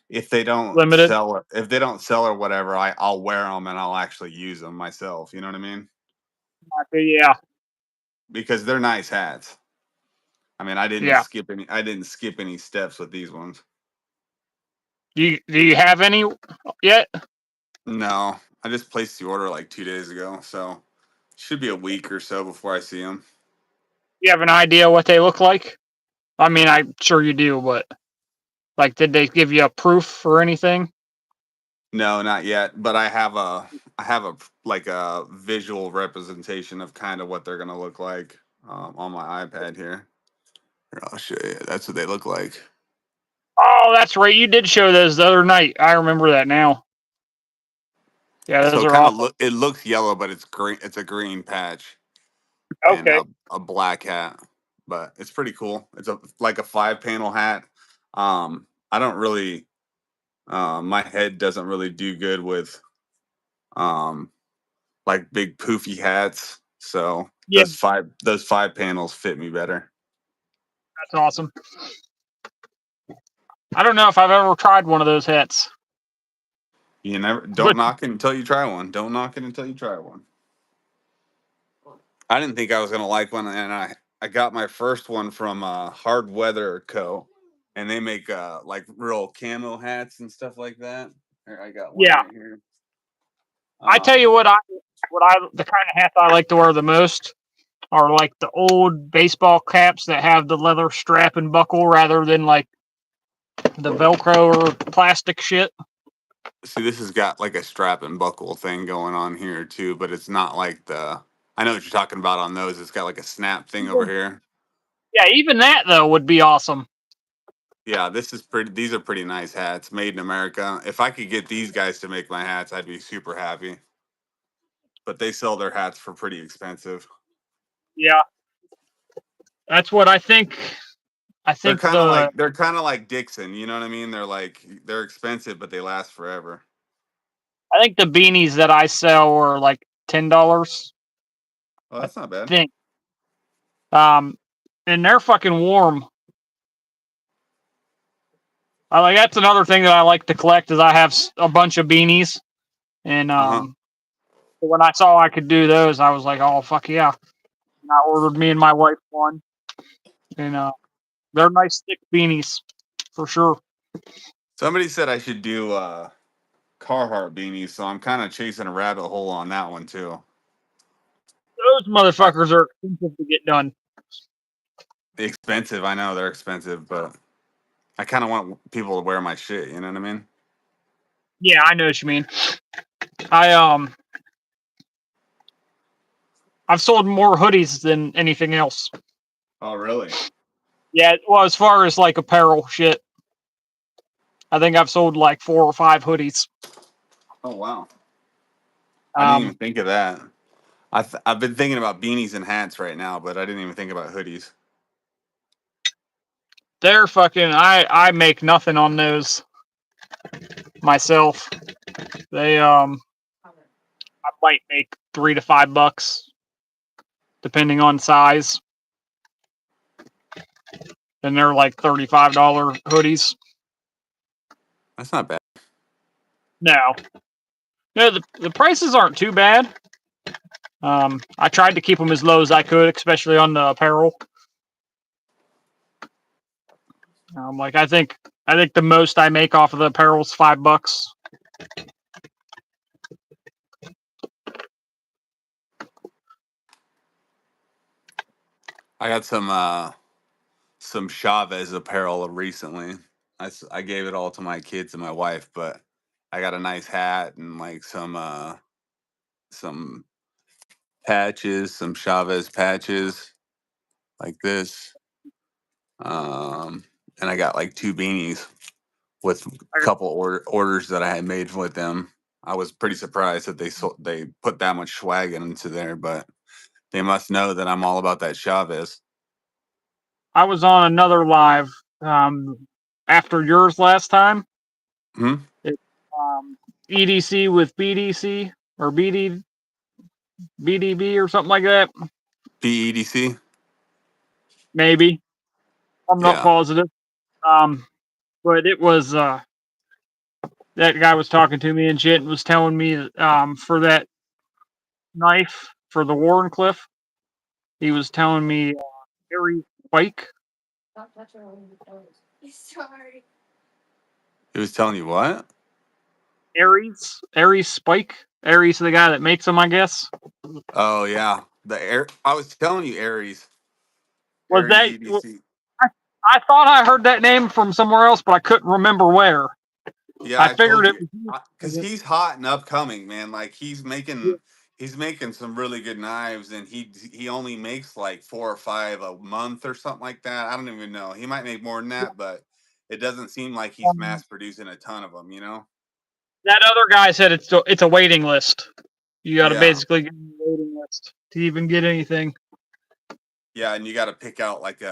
B: if they don't
A: Limited.
B: sell or whatever, I'll wear them and I'll actually use them myself. You know what I mean?
A: Yeah.
B: Because they're nice hats. I mean, I didn't skip any steps with these ones.
A: Do you have any yet?
B: No, I just placed the order like 2 days ago, so should be a week or so before I see them.
A: You have an idea what they look like? I mean, I'm sure you do, but like, did they give you a proof or anything?
B: No, not yet, but I have a like a visual representation of kind of what they're gonna look like on my iPad here. Here, I'll show you. That's what they look like.
A: Oh, that's right. You did show those the other night. I remember that now. Yeah, those
B: So
A: are awesome.
B: it looks yellow, but it's green. It's a green patch and
A: Okay.
B: a black hat, but it's pretty cool. It's like a 5-panel hat. I don't really, my head doesn't really do good with like big poofy hats. So
A: Yeah,
B: those five panels fit me better.
A: that's awesome. I don't know if I've ever tried one of those hats.
B: You never don't knock it until you try one. Don't knock it until you try one. I didn't think I was gonna like one, and I got my first one from Hard Weather Co. And they make like real camo hats and stuff like that. Here, I got one right here.
A: I tell you what, the kind of hats I like to wear the most are like the old baseball caps that have the leather strap and buckle rather than like the Velcro or plastic shit.
B: See, this has got like a strap and buckle thing going on here too, but it's not like the. I know what you're talking about on those. It's got like a snap thing over here.
A: Yeah, even that though would be awesome.
B: Yeah, this is pretty. These are pretty nice hats, made in America. If I could get these guys to make my hats, I'd be super happy. But they sell their hats for pretty expensive.
A: Yeah, that's what I think. I think
B: They're kind of like Dixon. You know what I mean? They're expensive, but they last forever.
A: I think the beanies that I sell are like $10.
B: Oh, that's not bad.
A: Think. And they're fucking warm. I like that's another thing that I like to collect is I have a bunch of beanies, and when I saw I could do those, I was like, oh fuck yeah! And I ordered me and my wife one, and they're nice thick beanies for sure.
B: Somebody said I should do Carhartt beanies, so I'm kind of chasing a rabbit hole on that one too.
A: Those motherfuckers are expensive to get done.
B: Expensive, I know they're expensive, but I kind of want people to wear my shit. You know what I mean?
A: Yeah, I know what you mean. I've sold more hoodies than anything else.
B: Oh, really?
A: Yeah, well, as far as like apparel shit, I think I've sold like 4 or 5 hoodies.
B: Oh, wow. I didn't even think of that. I've been thinking about beanies and hats right now, but I didn't even think about hoodies.
A: They're fucking. I make nothing on those myself. They I might make $3 to $5, depending on size. And they're like $35 hoodies.
B: That's not bad.
A: No, the prices aren't too bad. I tried to keep them as low as I could, especially on the apparel. I think the most I make off of the apparel is $5.
B: I got some Chavez apparel recently. I gave it all to my kids and my wife, but I got a nice hat and like some patches, some Chavez patches like this. And I got like 2 beanies with a couple orders that I had made with them. I was pretty surprised that they put that much swag into there, but they must know that I'm all about that Chavez.
A: I was on another live after yours last time.
B: Hmm?
A: EDC with BDC or BDB or something like that.
B: BEDC?
A: Maybe. I'm not
B: Yeah.
A: positive. But it was that guy was talking to me and shit and was telling me for that knife for the Warrenclyffe, he was telling me Aries Spike.
C: Stop touching my toes. Sorry.
B: He was telling you what?
A: Aries Spike. Aries, the guy that makes them, I guess.
B: Oh yeah. I was telling you Aries.
A: Was
B: Aries
A: that?
B: EDC.
A: I thought I heard that name from somewhere else, but I couldn't remember where.
B: Yeah,
A: I
B: I
A: figured
B: told
A: it
B: you because
A: was.
B: he's hot and upcoming, man. Like he's making some really good knives, and he only makes like 4 or 5 a month or something like that. I don't even know. He might make more than that, but it doesn't seem like he's mass producing a ton of them. You know?
A: That other guy said it's a waiting list. You got to
B: Yeah,
A: basically get on a waiting list to even get anything.
B: yeah, and you got to pick out like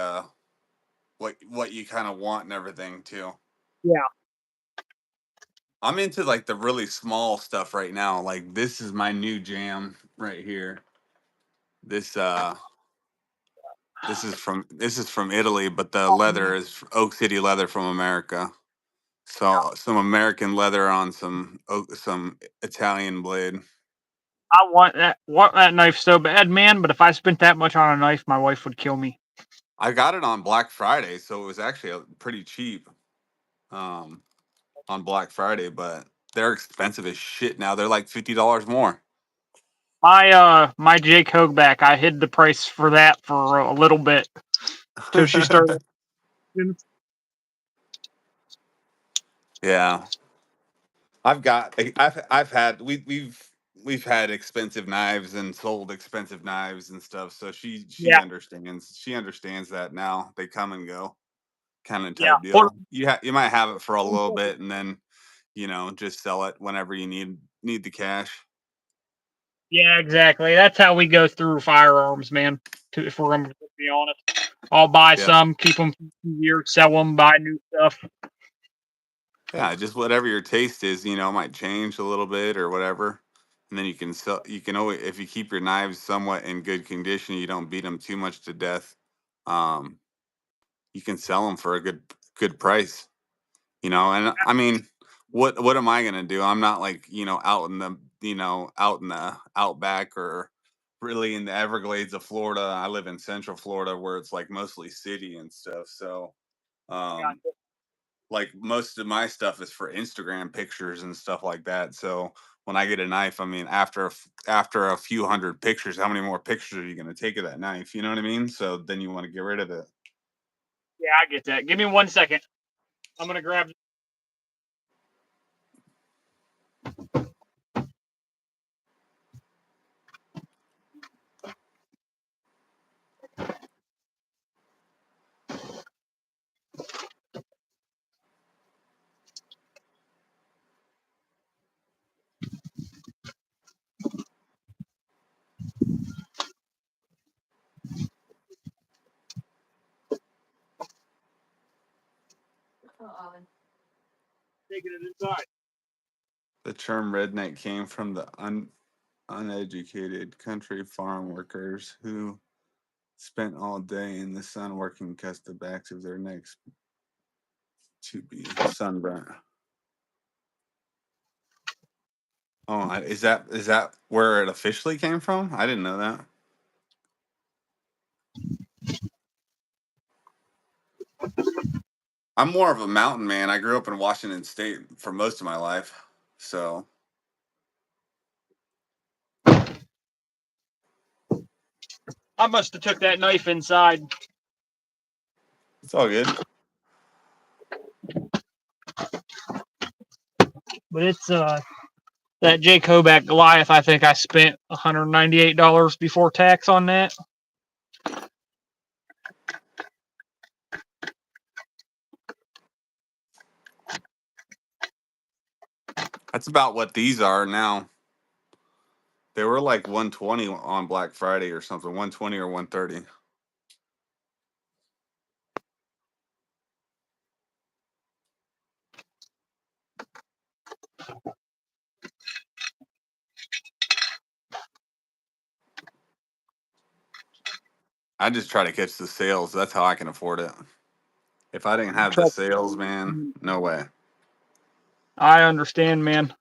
B: what you kind of want and everything too.
A: Yeah.
B: I'm into like the really small stuff right now. Like this is my new jam right here. This this is from Italy, but the leather is Oak City leather from America. So some American leather on some Italian blade.
A: I want that knife so bad, man. But if I spent that much on a knife, my wife would kill me.
B: I got it on Black Friday, so it was actually pretty cheap on Black Friday, but they're expensive as shit now. They're like $50 more.
A: My Jake Hoagback, I hid the price for that for a little bit till she started.
B: Yeah. I've had we've had expensive knives and sold expensive knives and stuff. So
A: Yeah,
B: she understands that now. They come and go kind of
A: yeah.
B: type deal. You might have it for a little bit and then, just sell it whenever you need the cash.
A: Yeah, exactly. That's how we go through firearms, man. If we're going to be honest, I'll buy
B: Yeah.
A: some, keep them for 2 years, sell them, buy new stuff.
B: Yeah, just whatever your taste is, might change a little bit or whatever. And then you can always, if you keep your knives somewhat in good condition, you don't beat them too much to death. Um, you can sell them for a good price, and I mean, what am I going to do? I'm not like, out in the outback or really in the Everglades of Florida. I live in Central Florida where it's like mostly city and stuff. So, um,
A: Gotcha.
B: like most of my stuff is for Instagram pictures and stuff like that. So when I get a knife, I mean, after a few hundred pictures, how many more pictures are you going to take of that knife? You know what I mean? So then you want to get rid of it.
A: Yeah, I get that. Give me 1 second. I'm going to grab. Taking it inside.
B: The term redneck came from the uneducated country farm workers who spent all day in the sun working because the backs of their necks to be sunburnt. Oh, is that where it officially came from? I didn't know that. I'm more of a mountain man. I grew up in Washington State for most of my life, so
A: I must have took that knife inside.
B: it's all good.
A: But it's that J. Kovac Goliath. I think I spent $198 before tax on that.
B: That's about what these are now. They were like 120 on Black Friday or something, 120 or 130. I just try to catch the sales. That's how I can afford it. If I didn't have the
A: Trust
B: sales, man,
A: me.
B: no way.
A: I understand, man.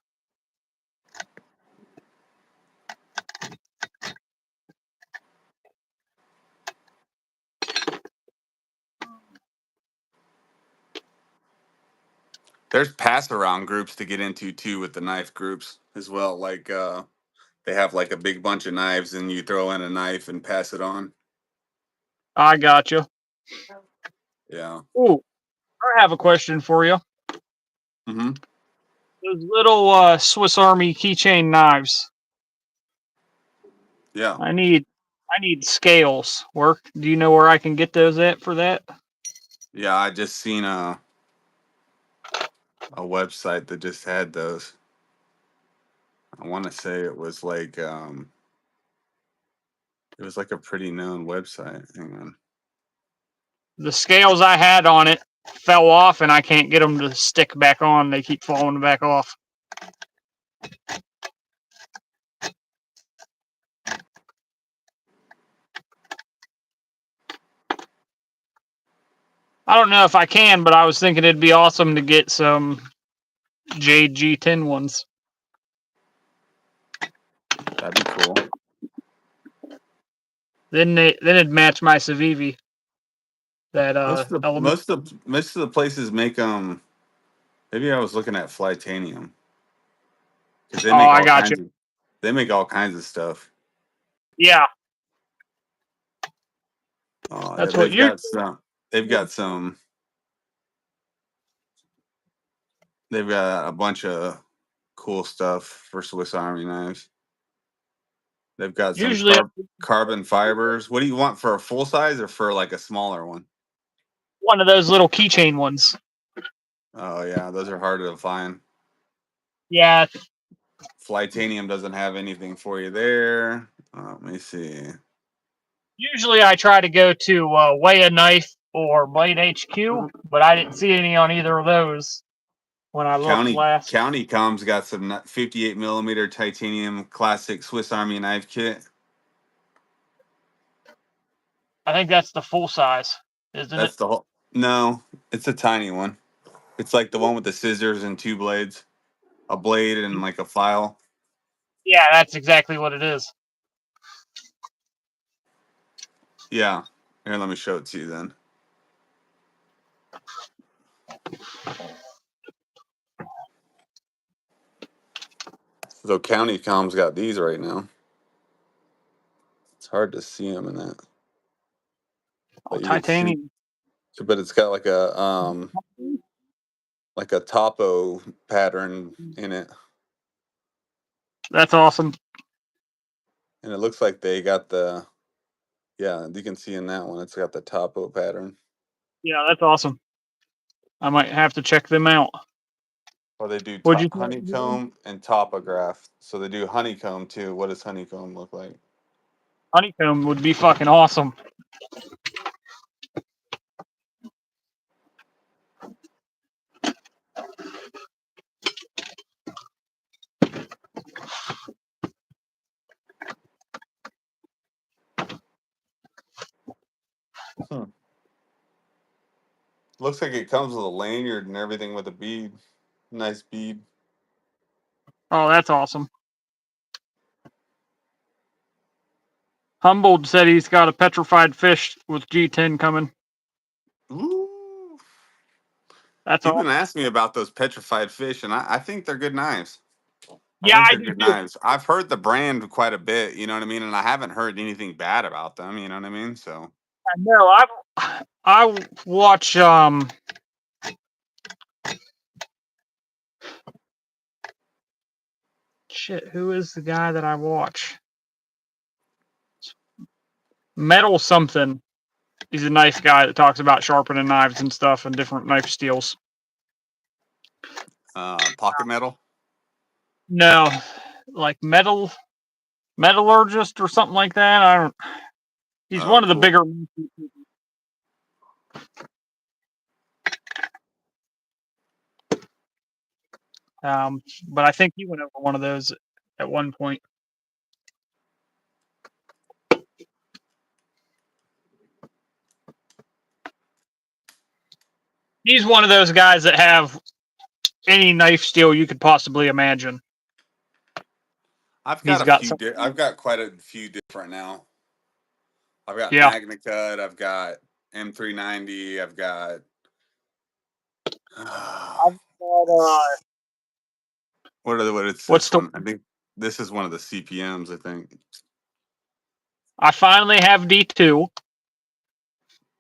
B: There's pass around groups to get into too with the knife groups as well. Like they have like a big bunch of knives and you throw in a knife and pass it on.
A: I got you.
B: Yeah.
A: Ooh, I have a question for you.
B: Mm-hmm.
A: Those little Swiss Army keychain knives.
B: Yeah.
A: I need scales. Work. Do you know where I can get those at for that?
B: Yeah. I just seen a website that just had those. I want to say it was like a pretty known website. Hang on.
A: The scales I had on it fell off, and I can't get them to stick back on. They keep falling back off. I don't know if I can, but I was thinking it'd be awesome to get some JG10 ones.
B: That'd be cool.
A: Then it'd match my Civivi. That element.
B: Most of the places make maybe I was looking at Flytanium because
A: Oh, I got you.
B: they make all kinds of stuff.
A: Yeah,
B: Yeah,
A: that's what you're.
B: they've got some They've got a bunch of cool stuff for Swiss Army knives. They've got some
A: Usually
B: carbon fibers. What do you want, for a full size or for like a smaller one?
A: one of those little keychain ones.
B: Oh yeah, those are harder to find.
A: Yeah.
B: Flytanium doesn't have anything for you there. Let me see.
A: Usually I try to go to Weigh a Knife or Blade HQ, but I didn't see any on either of those when I looked last.
B: County Com's got some 58 millimeter titanium classic Swiss Army knife kit.
A: I think that's the full size, isn't
B: That's
A: it?
B: the whole. No, it's a tiny one. It's like the one with the scissors and two blades, a blade and like a file.
A: Yeah, that's exactly what it is.
B: Yeah. Here, let me show it to you then. So County Com's got these right now. It's hard to see them in that.
A: Oh,
B: But you can see,
A: titanium.
B: but it's got like a topo pattern in it.
A: That's awesome.
B: And it looks like they got the, yeah, you can see in that one, it's got the topo pattern.
A: Yeah, that's awesome. I might have to check them out.
B: Or they do
A: Would you
B: honeycomb and topograph. So they do honeycomb too. What does honeycomb look like?
A: honeycomb would be fucking awesome.
B: Looks like it comes with a lanyard and everything with a bead. Nice bead.
A: Oh, that's awesome. Humboldt said he's got a petrified fish with G10 coming.
B: Ooh.
A: That's
B: People
A: awesome.
B: been asking me about those petrified fish, and I think they're good knives.
A: Yeah, I
B: they're
A: do
B: good
A: too.
B: knives. I've heard the brand quite a bit, you know what I mean? And I haven't heard anything bad about them, you know what I mean? So
A: I know. I watch shit, who is the guy that I watch? Metal something. He's a nice guy that talks about sharpening knives and stuff and different knife steels.
B: pocket metal.
A: No, like metallurgist or something like that. I don't. He's
B: Oh,
A: one of the
B: cool.
A: bigger. But I think he went over one of those at one point. He's one of those guys that have any knife steel you could possibly imagine.
B: I've
A: He's
B: got a
A: got
B: few.
A: some.
B: I've got quite a few different now. I've got
A: Yeah.
B: Magna Cut. I've got M390. I've got.
A: I've got,
B: what is
A: what's
B: this
A: the?
B: one? I think this is one of the CPMs. I think.
A: I finally have D2.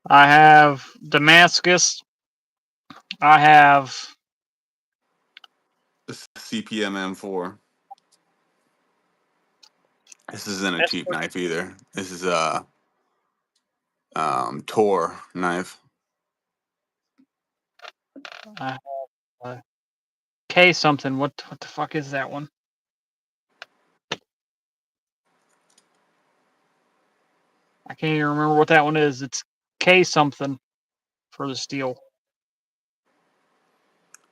A: I have Damascus. I have.
B: This is CPM M4. This isn't a cheap knife either. This is a Tor knife.
A: I have K something. What the fuck is that one? I can't even remember what that one is. It's K something for the steel.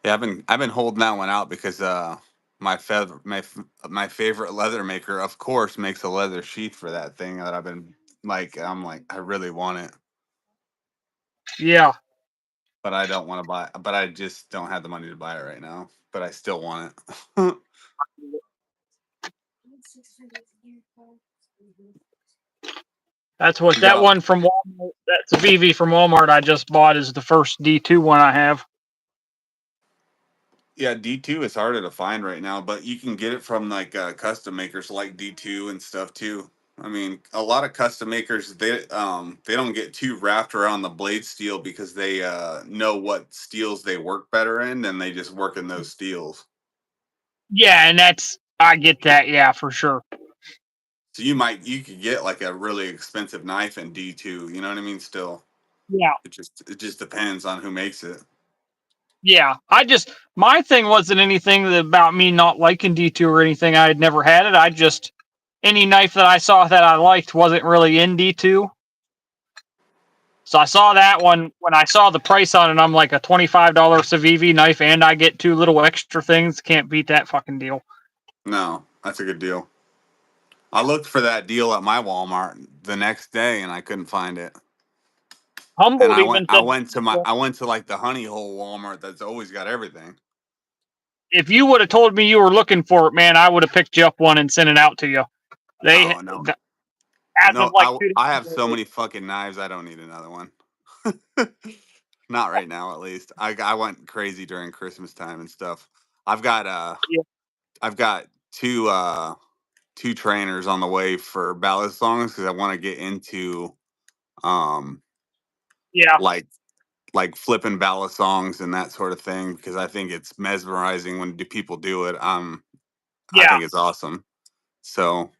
B: Yeah, I've been holding that one out because my favorite leather maker, of course, makes a leather sheath for that thing that I'm like, I really want it,
A: Yeah.
B: but I don't want to buy. But I just don't have the money to buy it right now. But I still want it.
A: That's what
B: You
A: that
B: got
A: one from Walmart. That's VV from Walmart. I just bought is the first D2 one I have.
B: Yeah, D2 is harder to find right now, but you can get it from like custom makers like D2 and stuff too. I mean, a lot of custom makers they don't get too wrapped around the blade steel because they know what steels they work better in, and they just work in those steels.
A: Yeah, and I get that. Yeah, for sure.
B: So you could get like a really expensive knife in D2. You know what I mean? Still,
A: Yeah,
B: it just depends on who makes it.
A: yeah. My thing wasn't anything about me not liking D2 or anything. I had never had it. I just any knife that I saw that I liked wasn't really in D2. So I saw that one when I saw the price on it. I'm like a $25 Civivi knife, and I get 2 little extra things. Can't beat that fucking deal.
B: No, that's a good deal. I looked for that deal at my Walmart the next day, and I couldn't find it. And
A: Humboldt even said
B: I went to like the Honey Hole Walmart that's always got everything.
A: if you would have told me you were looking for it, man, I would have picked you up one and sent it out to you. They
B: Oh no,
A: as of
B: no,
A: like 2 days
B: I have so
A: ago.
B: many fucking knives. I don't need another one. Not right now, at least. I went crazy during Christmas time and stuff. I've got
A: Yeah,
B: I've got two trainers on the way for ballad songs because I want to get into um
A: yeah,
B: like flipping ballad songs and that sort of thing because I think it's mesmerizing when people do it. I
A: yeah.
B: think it's awesome. So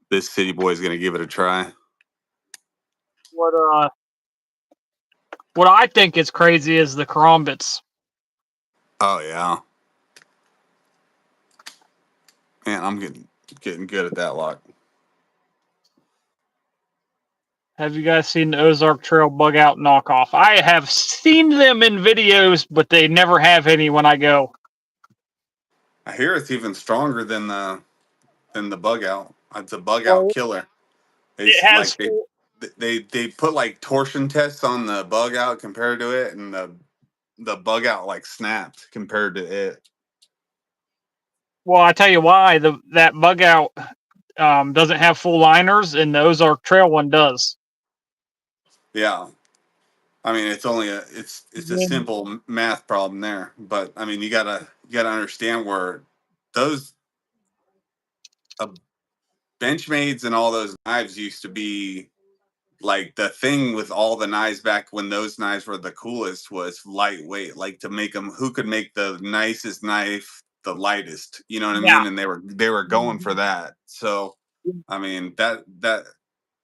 B: this city boy is gonna give it a try.
A: What what I think is crazy is the Karambits.
B: Oh yeah, man, I'm getting good at that lock.
A: Have you guys seen the Ozark Trail bug out knockoff? I have seen them in videos, but they never have any when I go.
B: I hear it's even stronger than the bug out. It's a bug out
A: Well,
B: killer.
A: it
B: It's
A: has
B: like they put like torsion tests on the bug out compared to it, and the bug out like snapped compared to it.
A: well, I tell you why that bug out doesn't have full liners, and the Ozark Trail one does.
B: Yeah, I mean it's a
A: When,
B: simple math problem there, but I mean you gotta understand where those uh, Benchmades and all those knives used to be like the thing with all the knives back when those knives were the coolest was lightweight, like to make them who could make the nicest knife the lightest, you know what I
A: yeah,
B: mean? And they were going for that. So I mean that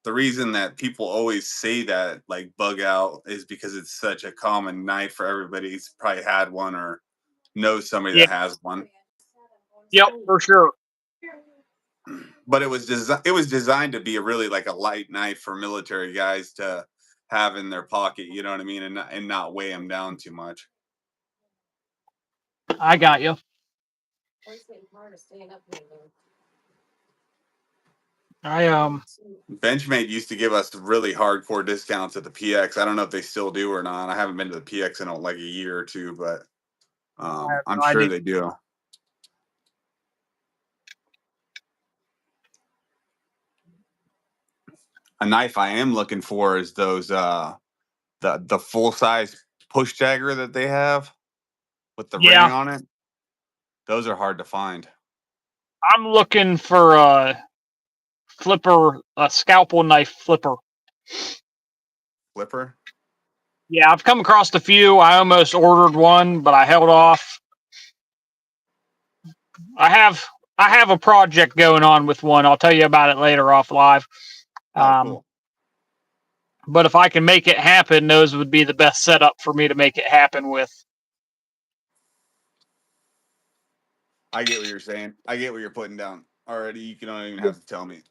B: the reason that people always say that like bug out is because it's such a common knife for everybody. He's probably had one or knows somebody
A: yeah,
B: that has one.
A: yep, for sure.
B: But it was designed to be a really like a light knife for military guys to have in their pocket, you know what I mean, and not weigh them down too much.
A: I got you. I
B: Benchmade used to give us really hardcore discounts at the PX. I don't know if they still do or not. I haven't been to the PX in like a year or two, but
A: I have
B: I'm
A: no
B: sure
A: idea.
B: they do. A knife I am looking for is those the full size push dagger that they have with the ring
A: Yeah,
B: on it. Those are hard to find.
A: I'm looking for a scalpel knife flipper.
B: Flipper.
A: Yeah, I've come across a few. I almost ordered one, but I held off. I have I have a project going on with one. I'll tell you about it later off live.
B: Oh,
A: Um,
B: cool.
A: but if I can make it happen, those would be the best setup for me to make it happen with.
B: I get what you're saying. I get what you're putting down already. You don't even have to tell me.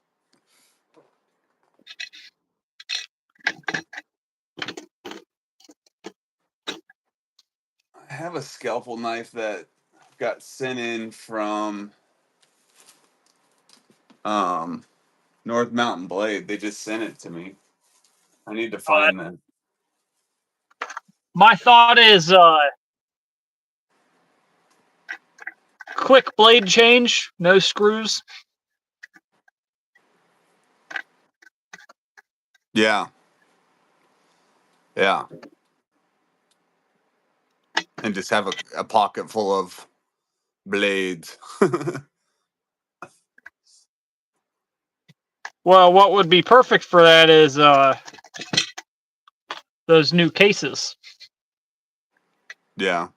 B: I have a scalpel knife that got sent in from um, North Mountain Blade. They just sent it to me. I need to
A: Uh,
B: find that.
A: my thought is quick blade change, no screws.
B: Yeah, yeah, and just have a pocket full of blades.
A: Well, what would be perfect for that is those new cases.
B: Yeah.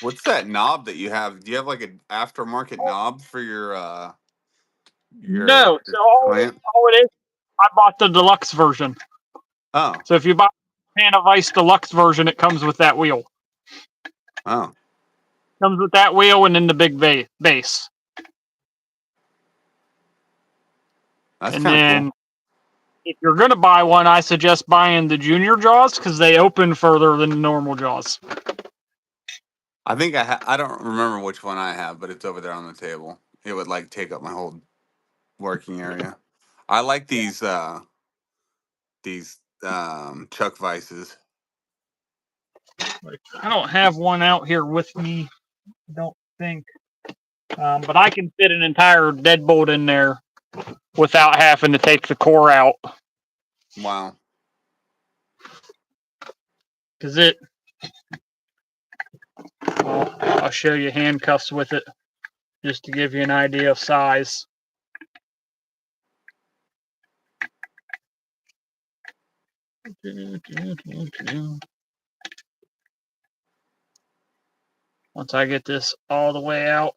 B: What's that knob that you have? Do you have like an aftermarket knob for your
A: No, so
B: clamp?
A: all it is, I bought the deluxe version.
B: Oh,
A: So if you buy the Pan of Ice deluxe version, it comes with that wheel.
B: oh,
A: Comes with that wheel and then the big base.
B: that's
A: And
B: kind of cool.
A: then if you're going to buy one, I suggest buying the junior jaws because they open further than the normal jaws.
B: I think I don't remember which one I have, but it's over there on the table. It would like take up my whole working area. I like these Chuck Vices.
A: I don't have one out here with me, I don't think. But I can fit an entire deadbolt in there without having to take the core out.
B: Wow.
A: Because I'll show you handcuffs with it just to give you an idea of size. Once I get this all the way out.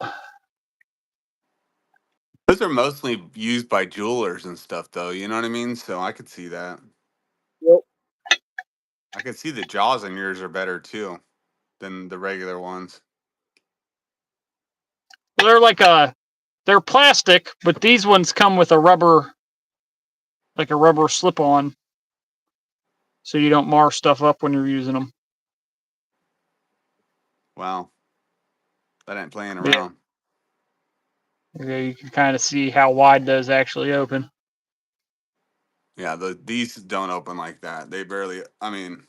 B: Those are mostly used by jewelers and stuff, though. You know what I mean? So I could see that.
A: Yep.
B: I could see the jaws on yours are better too than the regular ones.
A: They're plastic, but these ones come with a rubber slip-on, so you don't mar stuff up when you're using them.
B: Wow. That ain't playing
A: Yeah.
B: around.
A: Yeah, you can kind of see how wide those actually open.
B: Yeah, these don't open like that. They barely. I mean,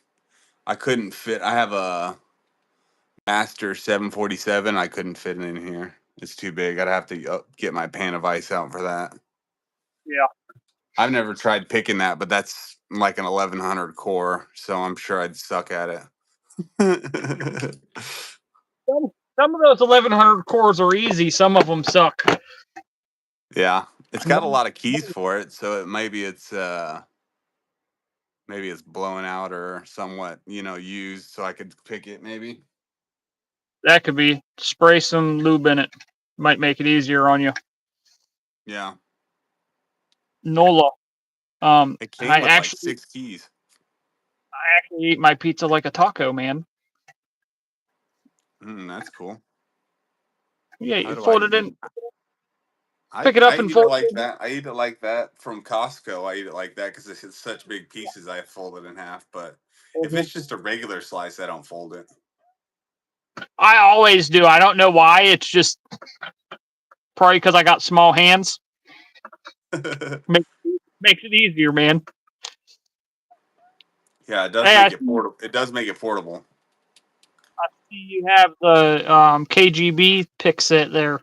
B: I couldn't fit. I have a Master 747. I couldn't fit it in here. It's too big. I'd have to get my pan of ice out for that.
A: Yeah.
B: I've never tried picking that, but that's like an 1100 core, so I'm sure I'd suck at it.
A: Some of those 1100 cores are easy. Some of them suck.
B: Yeah, it's got a lot of keys for it, so maybe it's blown out or somewhat, used, so I could pick it maybe.
A: That could be. Spray some lube in it. Might make it easier on you.
B: Yeah,
A: Nola.
B: it
A: I
B: came with like
A: actually
B: 6 keys.
A: eat my pizza like a taco, man.
B: That's cool.
A: Yeah,
B: How
A: you
B: do I
A: fold it
B: eat?
A: in, pick it up
B: I
A: and
B: eat it
A: fold
B: like
A: it in.
B: that. I eat it like that from Costco. I eat it like that because it's such big pieces. I fold it in half. But if it's just a regular slice, I don't fold it.
A: I always do. I don't know why. It's just probably because I got small hands. Makes it easier, man.
B: Yeah, it does
A: Hey,
B: make it portable. It does make it portable.
A: I see you have the KGB pick set there.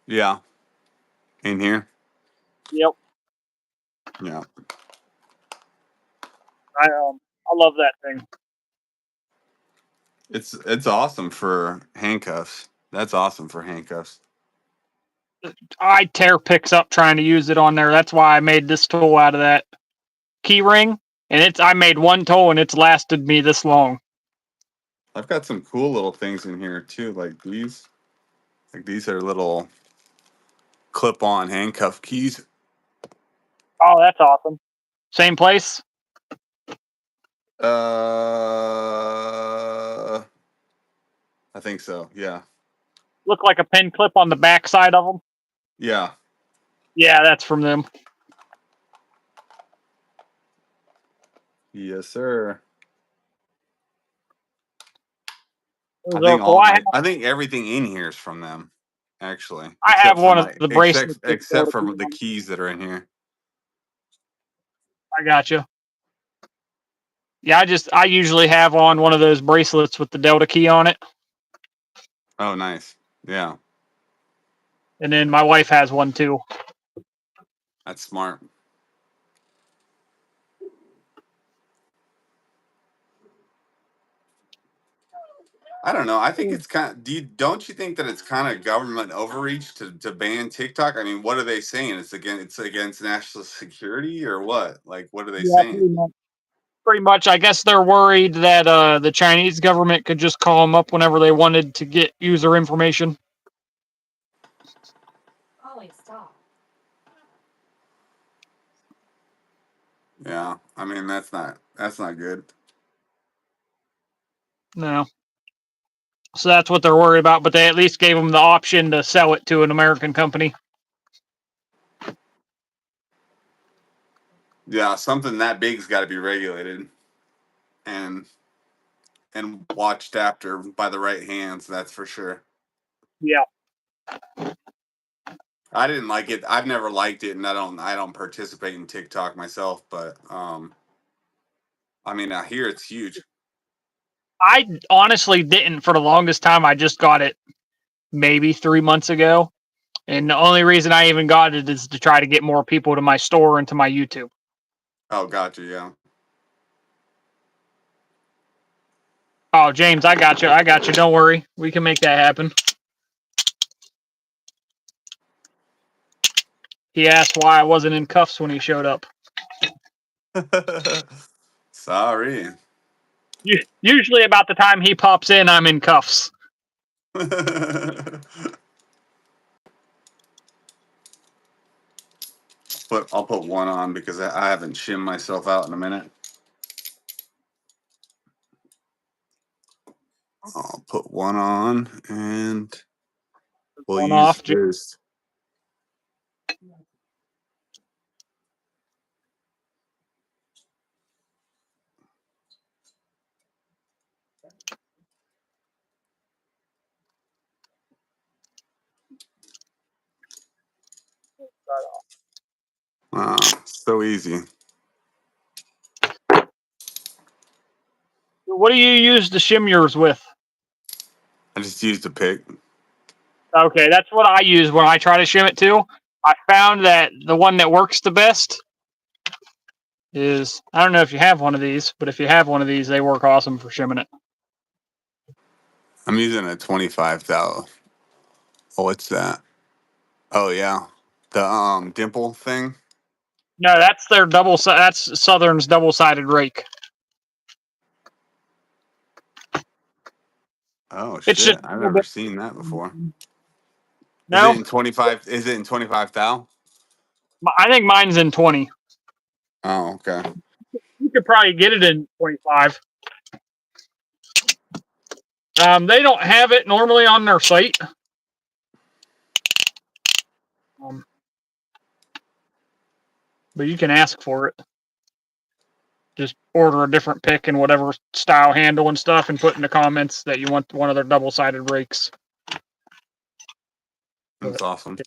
B: Yeah, in here.
A: Yep.
B: Yeah,
A: I love that thing.
B: it's awesome for handcuffs. That's awesome for handcuffs.
A: I tear picks up trying to use it on there. That's why I made this tool out of that key ring. And I made one tool and it's lasted me this long.
B: I've got some cool little things in here too, like these. Like these are little clip-on handcuff keys.
A: Oh, that's awesome. Same place?
B: I think so. Yeah.
A: Look like a pin clip on the back side of them.
B: Yeah.
A: Yeah, that's from them.
B: Yes, sir. I
A: Those are
B: think
A: cool.
B: I think everything in here is from them, actually,
A: I have one of the bracelets.
B: except for the keys that are in here.
A: I got you. Yeah, I usually have on one of those bracelets with the Delta key on it.
B: Oh, nice. Yeah,
A: And then my wife has one too.
B: that's smart. I don't know. I think it's kind of. Don't you think that it's kind of government overreach to ban TikTok? I mean, what are they saying? It's against national security or what? Like, what are they
A: Yeah,
B: saying?
A: pretty much. I guess they're worried that the Chinese government could just call them up whenever they wanted to get user information.
C: Ollie, stop.
B: Yeah, I mean that's not good.
A: No. So that's what they're worried about, but they at least gave them the option to sell it to an American company.
B: Yeah, something that big's got to be regulated and watched after by the right hands. That's for sure.
A: Yeah.
B: I didn't like it. I've never liked it, and I don't participate in TikTok myself. But I mean, I hear it's huge.
A: I honestly didn't for the longest time. I just got it maybe 3 months ago. And the only reason I even got it is to try to get more people to my store and to my YouTube.
B: Oh, gotcha. Yeah.
A: Oh, James, I got you. I got you. Don't worry. We can make that happen. He asked why I wasn't in cuffs when he showed up.
B: Sorry.
A: Usually about the time he pops in, I'm in cuffs.
B: But I'll put one on because I haven't shimmed myself out in a minute. I'll put one on and we'll
A: One
B: use
A: off.
B: this. Wow, so easy.
A: What do you use to shim yours with?
B: I just used a pick.
A: Okay, that's what I use when I try to shim it too. I found that the one that works the best is, I don't know if you have one of these, but if you have one of these, they work awesome for shimming it.
B: I'm using a 25,000. Oh, what's that? Oh yeah, the dimple thing.
A: No, that's their that's Southern's double-sided rake.
B: Oh
A: It's
B: shit,
A: just a
B: I've
A: little
B: never
A: bit.
B: seen that before. Is it
A: No,
B: in 25? Is it in 25,000?
A: I think mine's in 20.
B: Oh, okay.
A: You could probably get it in 25. They don't have it normally on their site. Um, but you can ask for it. Just order a different pick and whatever style handle and stuff, and put in the comments that you want one of their double-sided rakes.
B: That's
A: But
B: awesome.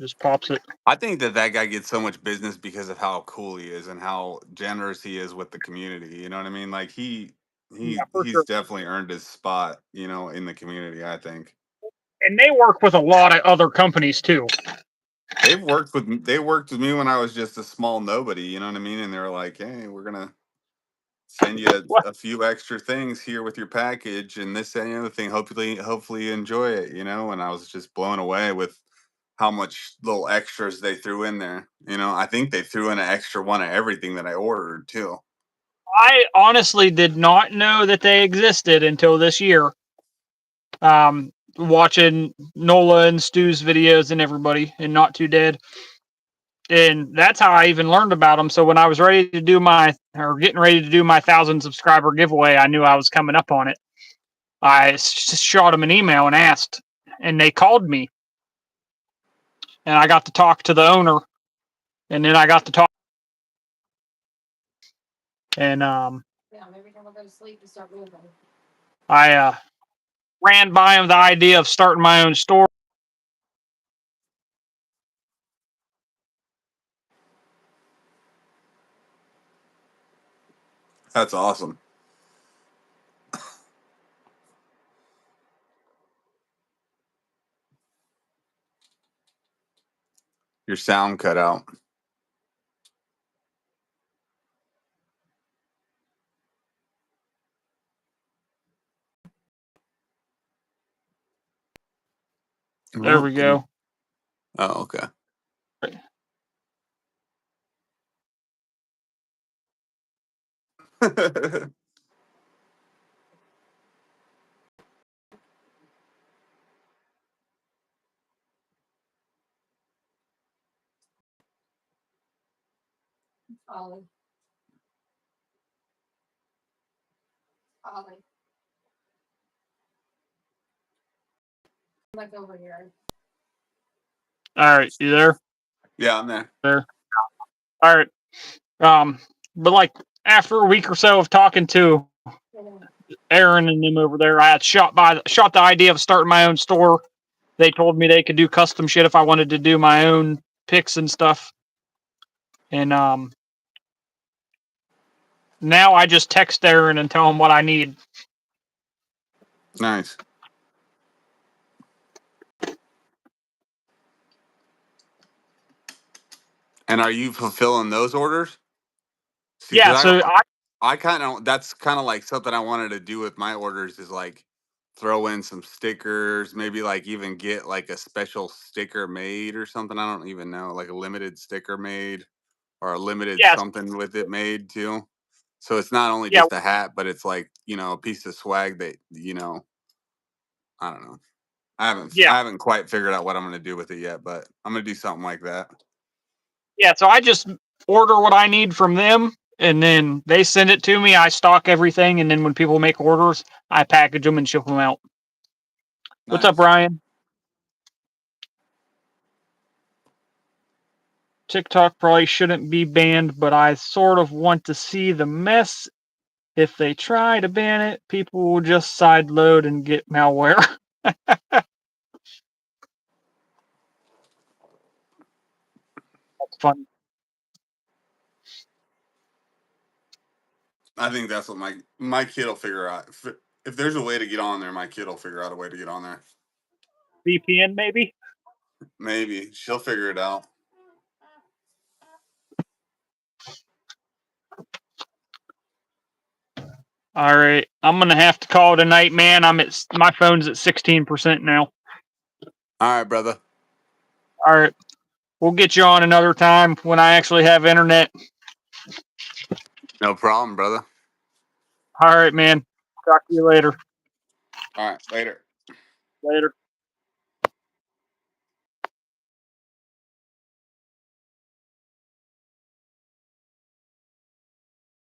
A: just pops it.
B: I think that guy gets so much business because of how cool he is and how generous he is with the community. You know what I mean? Like
A: Yeah, for
B: he's
A: sure.
B: definitely earned his spot, in the community, I think.
A: And they work with a lot of other companies too.
B: They worked with me when I was just a small nobody, you know what I mean? And they were like, "Hey, we're gonna send you
A: What?
B: a few extra things here with your package and this and the other thing. Hopefully you enjoy it, And I was just blown away with how much little extras they threw in there. I think they threw in an extra one of everything that I ordered too.
A: I honestly did not know that they existed until this year. Watching Nola and Stu's videos and everybody, and Not Too Dead. And that's how I even learned about them. So when I was ready to do getting ready to do my 1,000 subscriber giveaway, I knew I was coming up on it. I shot them an email and asked, and they called me, and I got to talk to the owner, and then I got to talk, and
C: Yeah, maybe don't go to sleep and start moving.
A: I ran by him the idea of starting my own store.
B: That's awesome. Your sound cut out.
A: There we go.
B: Oh, okay.
C: Ollie. Ollie. Like over here.
A: All right, you there?
B: Yeah, I'm there.
A: There. All right. But like after a week or so of talking to Aaron and them over there, I had shot the idea of starting my own store. They told me they could do custom shit if I wanted to do my own picks and stuff. And now I just text Aaron and tell him what I need.
B: Nice. And are you fulfilling those orders? See,
A: Yeah,
B: 'cause
A: so
B: I kind of, that's kind of like something I wanted to do with my orders is like throw in some stickers, maybe like even get like a special sticker made or something. I don't even know, like a limited sticker made or a limited
A: yeah,
B: something with it made too. So it's not only
A: yeah,
B: just a hat, but it's like, a piece of swag that, I don't know.
A: yeah,
B: I haven't quite figured out what I'm going to do with it yet, but I'm going to do something like that.
A: yeah. So I just order what I need from them, and then they send it to me. I stock everything, and then when people make orders, I package them and ship them out. What's up,
B: Nice.
A: Ryan? TikTok probably shouldn't be banned, but I sort of want to see the mess. If they try to ban it, people will just sideload and get malware. That's funny.
B: I think that's what my kid will figure out. If there's a way to get on there, my kid will figure out a way to get on there.
A: VPN, maybe?
B: Maybe she'll figure it out.
A: All right. I'm going to have to call tonight, man. My phone's at 16% now.
B: All right, brother.
A: All right. We'll get you on another time when I actually have internet.
B: No problem, brother.
A: All right, man. Talk to you later.
B: All right, later.
A: Later.